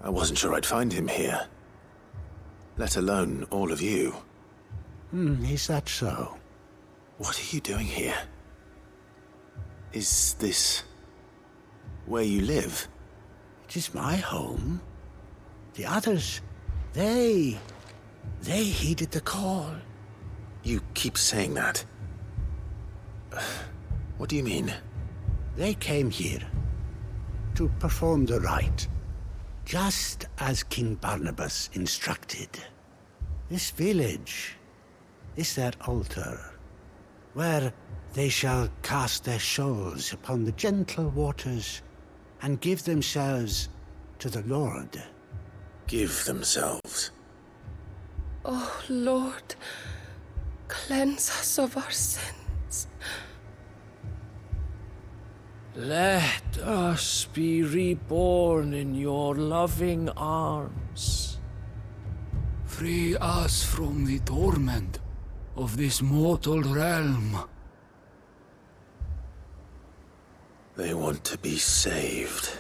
wasn't sure I'd find him here. Let alone all of you. Is that so? What are you doing here? Is this where you live? It is my home. The others, they They heeded the call. You keep saying that. What do you mean? They came here to perform the rite, just as King Barnabas instructed. This village is their altar, where they shall cast their souls upon the gentle waters and give themselves to the Lord. Give themselves? Oh, Lord, cleanse us of our sins. Let us be reborn in your loving arms. Free us from the torment of this mortal realm. They want to be saved.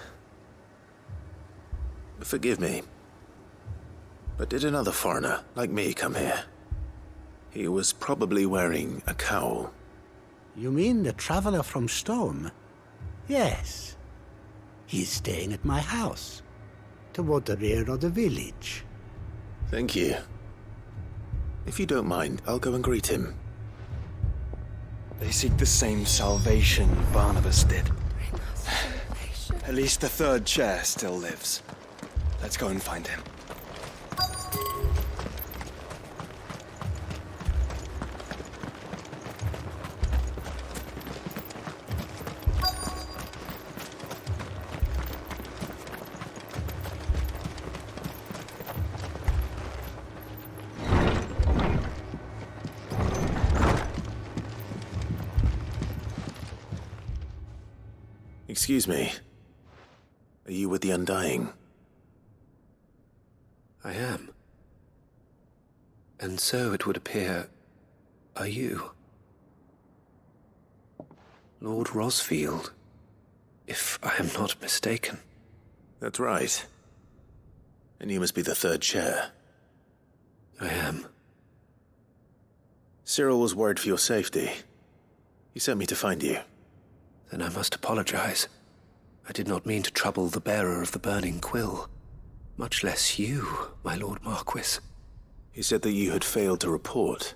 Forgive me, but did another foreigner like me come here? He was probably wearing a cowl. You mean the traveler from Storm? Yes. He's staying at my house, toward the rear of the village. Thank you. If you don't mind, I'll go and greet him. They seek the same salvation Barnabas did. At least the third chair still lives. Let's go and find him. Excuse me. Are you with the Undying? I am. And so it would appear, are you? Lord Rosfield, if I am not mistaken. That's right. And you must be the third chair. I am. Cyril was worried for your safety. He sent me to find you. Then I must apologize. I did not mean to trouble the bearer of the burning quill. Much less you, my Lord Marquis. He said that you had failed to report.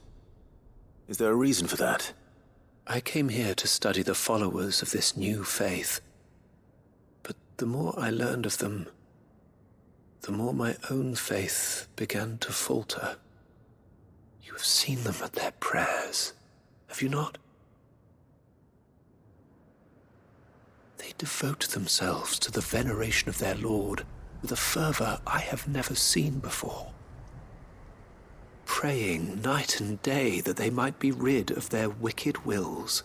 Is there a reason for that? I came here to study the followers of this new faith. But the more I learned of them, the more my own faith began to falter. You have seen them at their prayers, have you not? They devote themselves to the veneration of their Lord with a fervor I have never seen before. Praying night and day that they might be rid of their wicked wills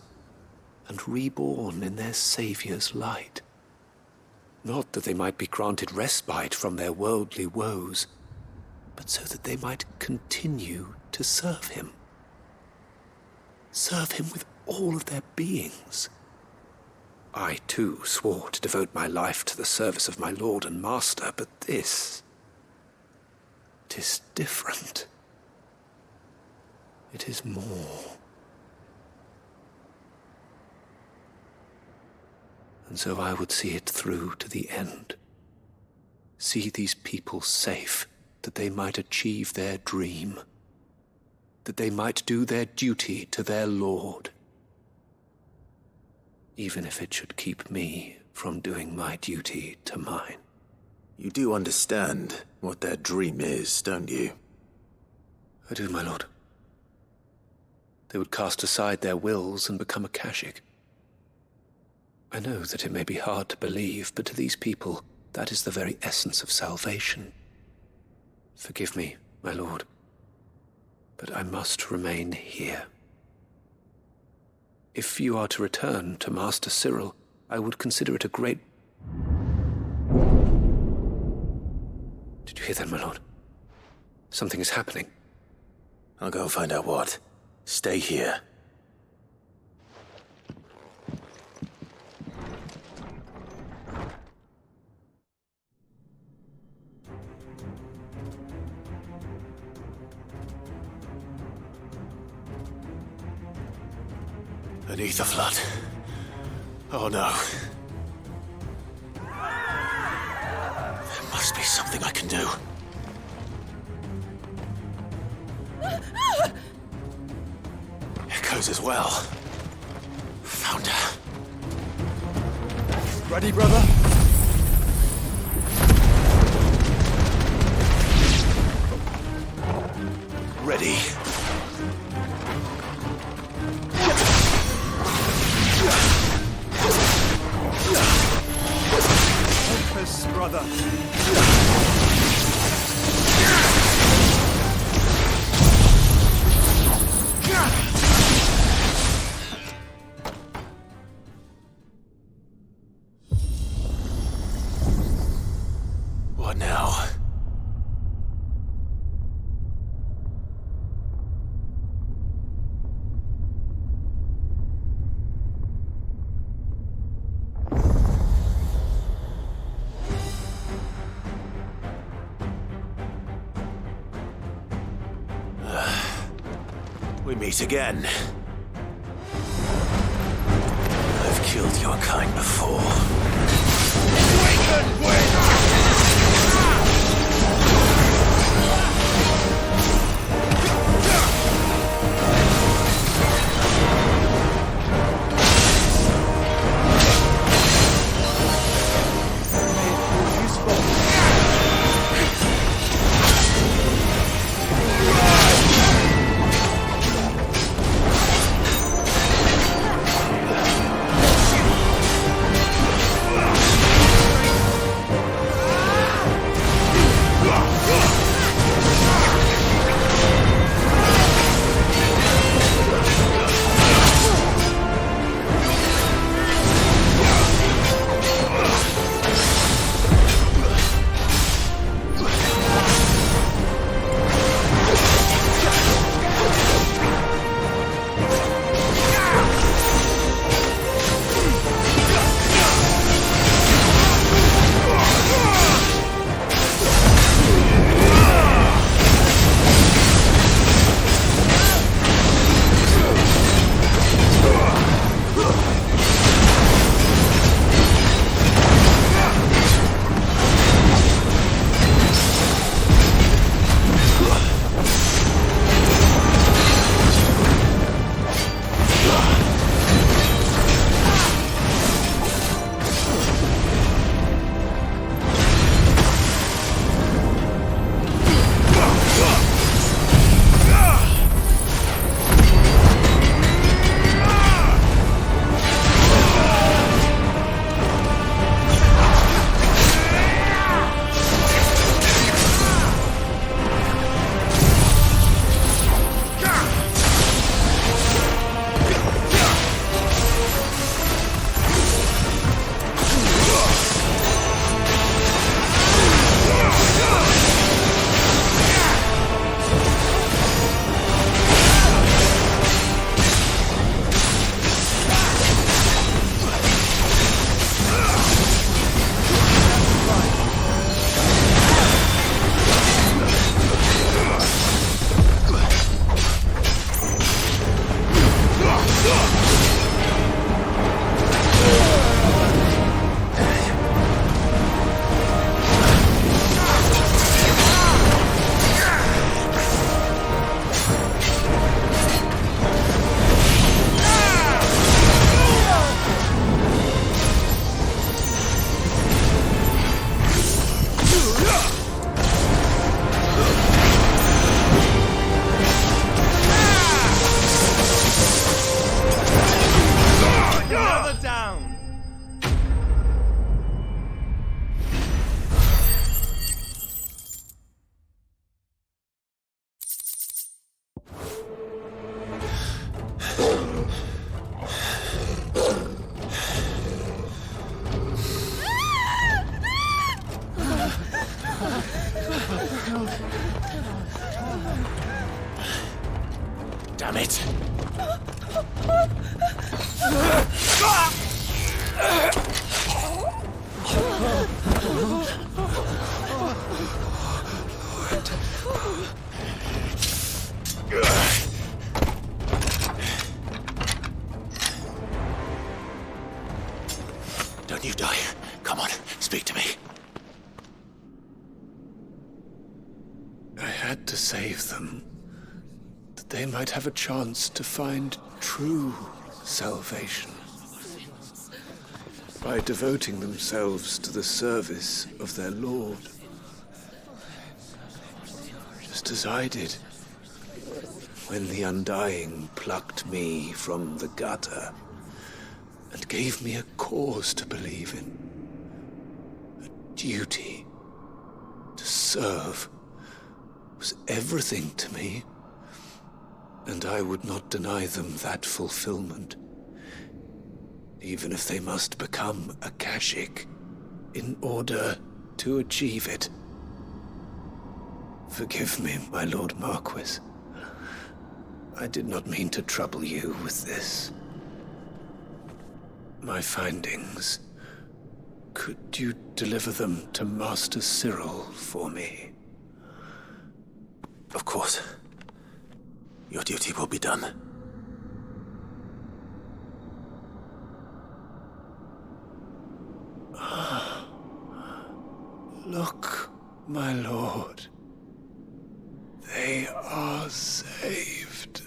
and reborn in their Saviour's light. Not that they might be granted respite from their worldly woes, but so that they might continue to serve him. Serve him with all of their beings. I, too, swore to devote my life to the service of my Lord and Master, but this... it is different. It is more. And so I would see it through to the end. See these people safe, that they might achieve their dream. That they might do their duty to their Lord. Even if it should keep me from doing my duty to mine. You do understand what their dream is, don't you? I do, my lord. They would cast aside their wills and become a Kashik. I know that it may be hard to believe, but to these people, that is the very essence of salvation. Forgive me, my lord, but I must remain here. If you are to return to Master Cyril, I would consider it a great... Did you hear that, my lord? Something is happening. I'll go and find out what. Stay here. Beneath the flood. Oh no. There must be something I can do. suppose as well. Found her. Ready, brother? Ready. Help us, brother. What now? We meet again. I've killed your kind before. Damn it! Don't you die. Come on, speak to me. I had to save them, that they might have a chance to find true salvation by devoting themselves to the service of their Lord, just as I did when the Undying plucked me from the gutter and gave me a cause to believe in, a duty to serve was everything to me, and I would not deny them that fulfillment, even if they must become a Kashik in order to achieve it. Forgive me, my Lord Marquis. I did not mean to trouble you with this. My findings. Could you deliver them to Master Cyril for me? Of course. Your duty will be done. Look, my lord. They are saved.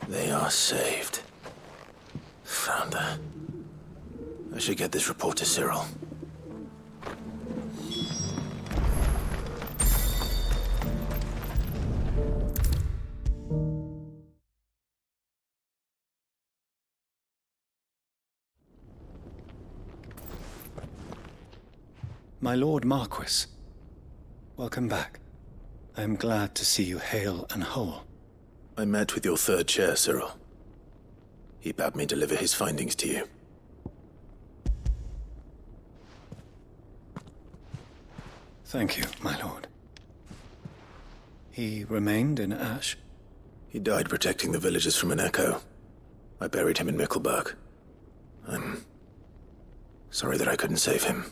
They are saved. Found her. I should get this report to Cyril. My Lord Marquis, welcome back. I am glad to see you hale and whole. I met with your third chair, Cyril. He bade me deliver his findings to you. Thank you, my lord. He remained in Ash? He died protecting the villagers from an echo. I buried him in Mickelberg. I'm sorry that I couldn't save him.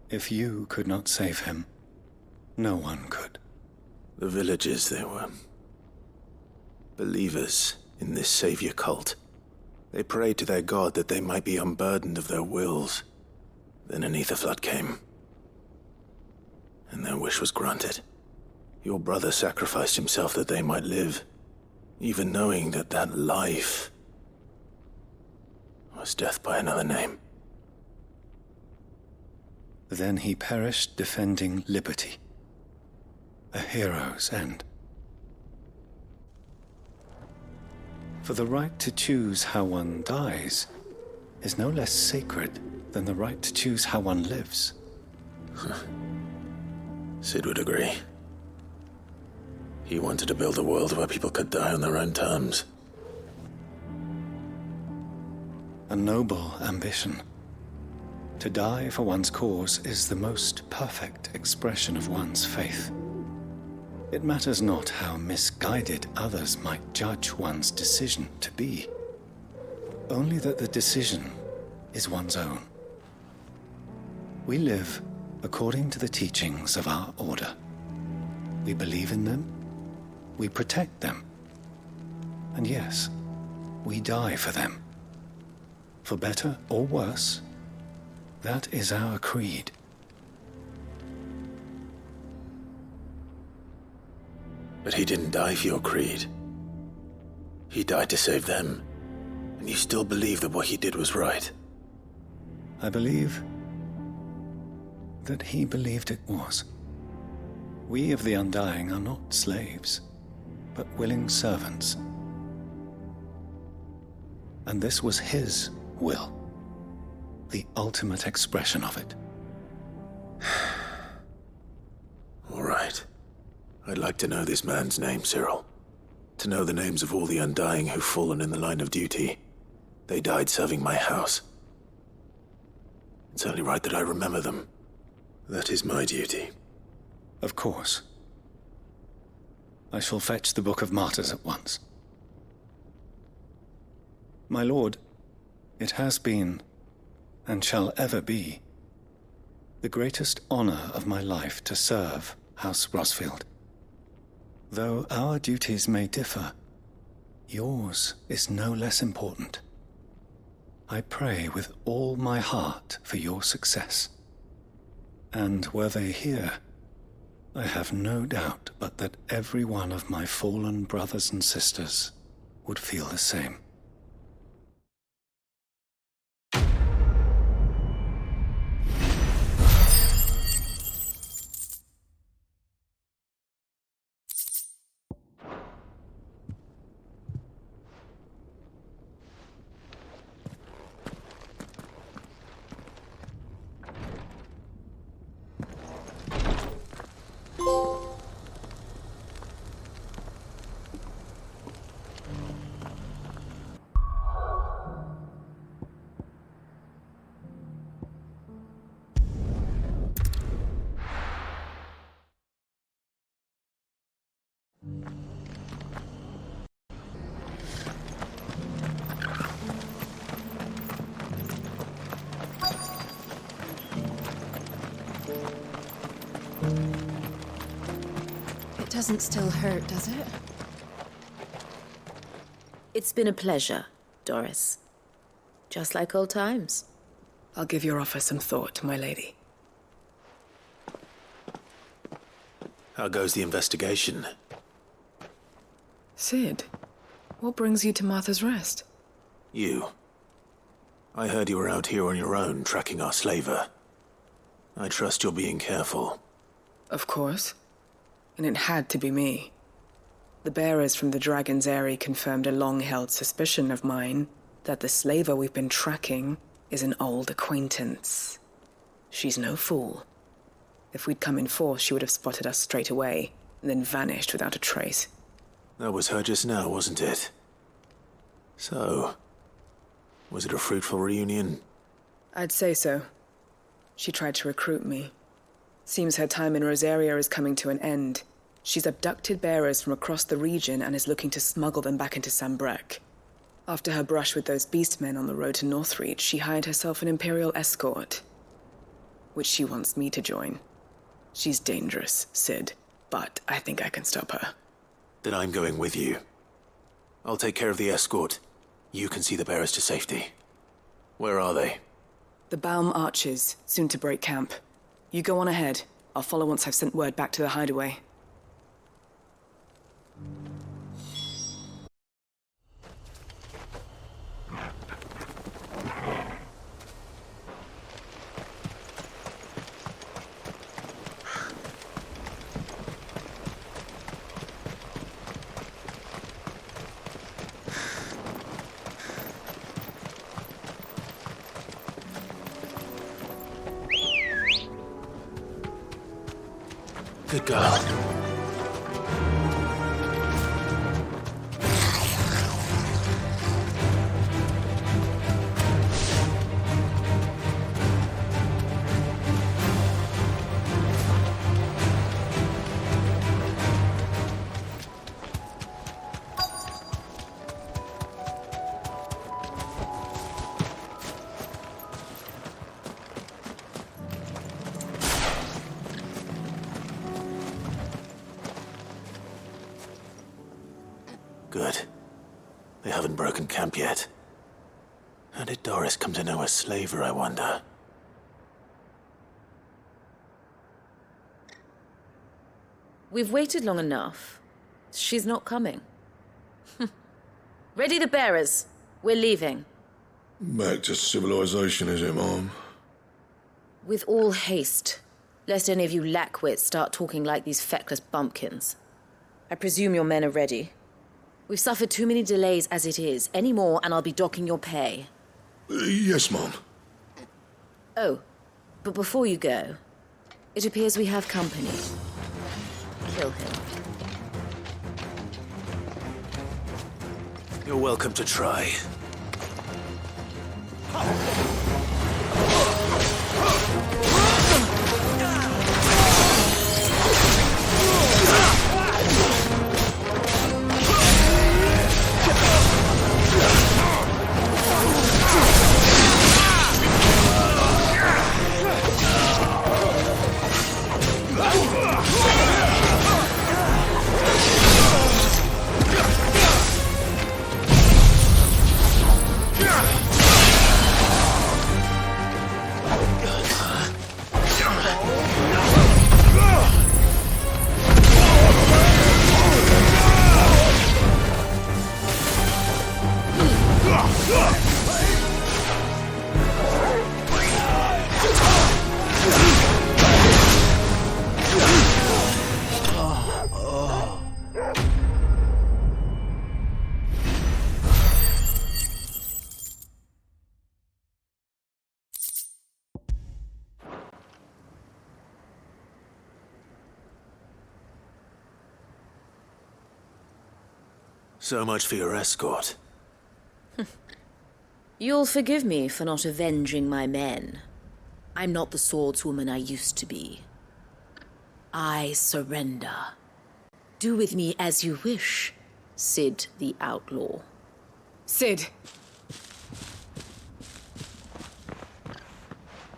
If you could not save him, no one could. The villagers, they were believers in this savior cult. They prayed to their god that they might be unburdened of their wills. Then an ether flood came, and their wish was granted. Your brother sacrificed himself that they might live, even knowing that that life was death by another name. Then he perished defending liberty. A hero's end. For the right to choose how one dies is no less sacred than the right to choose how one lives. Sid would agree. He wanted to build a world where people could die on their own terms. A noble ambition. To die for one's cause is the most perfect expression of one's faith. It matters not how misguided others might judge one's decision to be. Only that the decision is one's own. We live according to the teachings of our order. We believe in them, we protect them, and yes, we die for them. For better or worse, that is our creed. But he didn't die for your creed. He died to save them. And you still believe that what he did was right? I believe that he believed it was. We of the Undying are not slaves, but willing servants. And this was his will, the ultimate expression of it. All right. I'd like to know this man's name, Cyril. To know the names of all the Undying who've fallen in the line of duty. They died serving my house. It's only right that I remember them. That is my duty. Of course. I shall fetch the Book of Martyrs at once. My lord, it has been, and shall ever be, the greatest honor of my life to serve House Rosfield. Though our duties may differ, yours is no less important. I pray with all my heart for your success. And were they here, I have no doubt but that every one of my fallen brothers and sisters would feel the same. Doesn't still hurt, does it? It's been a pleasure, Doris. Just like old times. I'll give your offer some thought, my lady. How goes the investigation? Sid, what brings you to Martha's Rest? You. I heard you were out here on your own, tracking our slaver. I trust you're being careful. Of course. And it had to be me. The bearers from the Dragon's Eyrie confirmed a long-held suspicion of mine that the slaver we've been tracking is an old acquaintance. She's no fool. If we'd come in force, she would have spotted us straight away, and then vanished without a trace. That was her just now, wasn't it? So, was it a fruitful reunion? I'd say so. She tried to recruit me. Seems her time in Rosaria is coming to an end. She's abducted bearers from across the region and is looking to smuggle them back into Sambrek. After her brush with those beastmen on the road to Northreach, she hired herself an Imperial escort, which she wants me to join. She's dangerous, Sid, but I think I can stop her. Then I'm going with you. I'll take care of the escort. You can see the bearers to safety. Where are they? The Baum Archers, soon to break camp. You go on ahead. I'll follow once I've sent word back to the hideaway. Good girl. Good. They haven't broken camp yet. How did Doris come to know a slaver, I wonder? We've waited long enough. She's not coming. Ready the bearers. We're leaving. Back to civilization, is it, Mom? With all haste, lest any of you lackwits start talking like these feckless bumpkins. I presume your men are ready. We've suffered too many delays as it is. Any more, and I'll be docking your pay. Yes, Mom. Oh, but before you go, it appears we have company. Kill him. You're welcome to try. So much for your escort. You'll forgive me for not avenging my men. I'm not the swordswoman I used to be. I surrender. Do with me as you wish, Cid the Outlaw. Cid!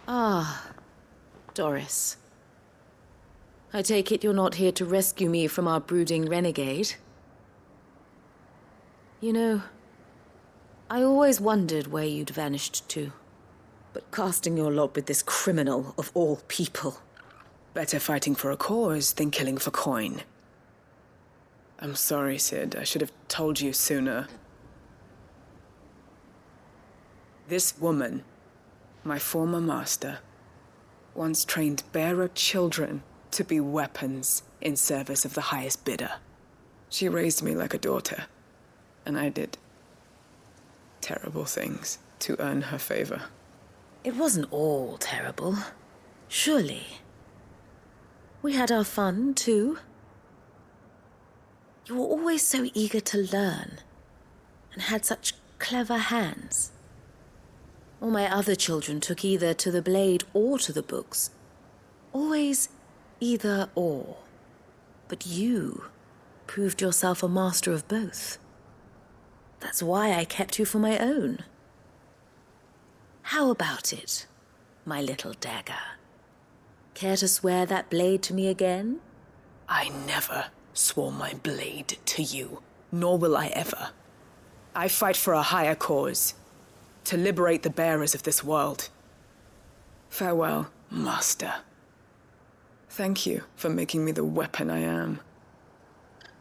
Ah, Doris. I take it you're not here to rescue me from our brooding renegade? You know, I always wondered where you'd vanished to. But casting your lot with this criminal of all people... Better fighting for a cause than killing for coin. I'm sorry, Cid. I should have told you sooner. This woman, my former master, once trained bearer children to be weapons in service of the highest bidder. She raised me like a daughter. And I did terrible things to earn her favor. It wasn't all terrible, surely. We had our fun, too. You were always so eager to learn, and had such clever hands. All my other children took either to the blade or to the books. Always either or. But you proved yourself a master of both. That's why I kept you for my own. How about it, my little dagger? Care to swear that blade to me again? I never swore my blade to you, nor will I ever. I fight for a higher cause, to liberate the bearers of this world. Farewell, Master. Thank you for making me the weapon I am.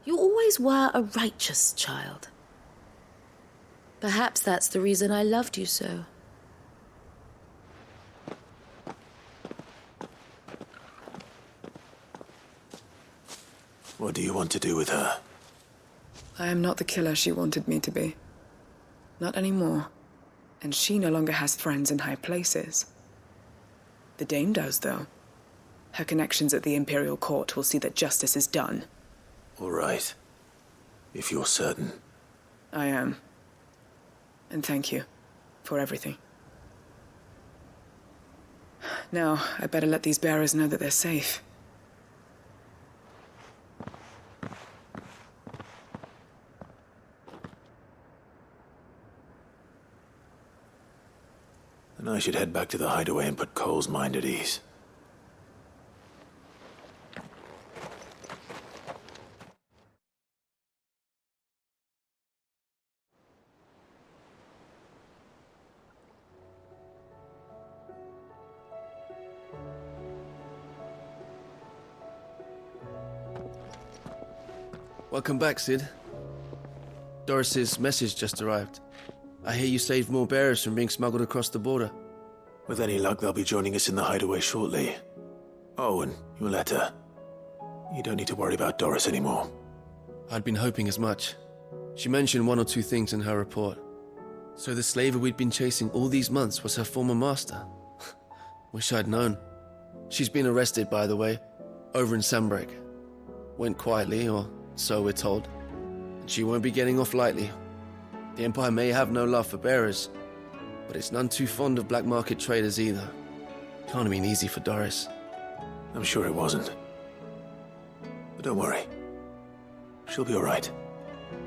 You always were a righteous child. Perhaps that's the reason I loved you so. What do you want to do with her? I am not the killer she wanted me to be. Not anymore. And she no longer has friends in high places. The Dame does, though. Her connections at the Imperial Court will see that justice is done. All right. If you're certain. I am. And thank you for everything. Now, I better let these bearers know that they're safe. Then I should head back to the hideaway and put Cole's mind at ease. Welcome back, Cid. Doris's message just arrived. I hear you saved more bearers from being smuggled across the border. With any luck, they'll be joining us in the hideaway shortly. Oh, and your letter. You don't need to worry about Doris anymore. I'd been hoping as much. She mentioned one or two things in her report. So the slaver we'd been chasing all these months was her former master. Wish I'd known. She's been arrested, by the way, over in Sanbreak. Went quietly, or so we're told. And she won't be getting off lightly. The Empire may have no love for bearers, but it's none too fond of black market traders either. Can't have been easy for Doris. I'm sure it wasn't. But don't worry. She'll be all right.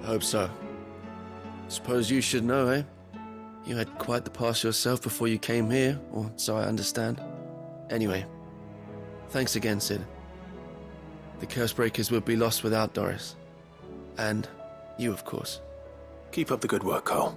I hope so. Suppose you should know, eh? You had quite the past yourself before you came here, or so I understand. Anyway, thanks again, Sid. The Cursebreakers would be lost without Doris. And you, of course. Keep up the good work, Cole.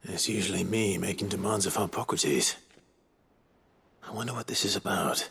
It's usually me making demands of Hippocrates. I wonder what this is about.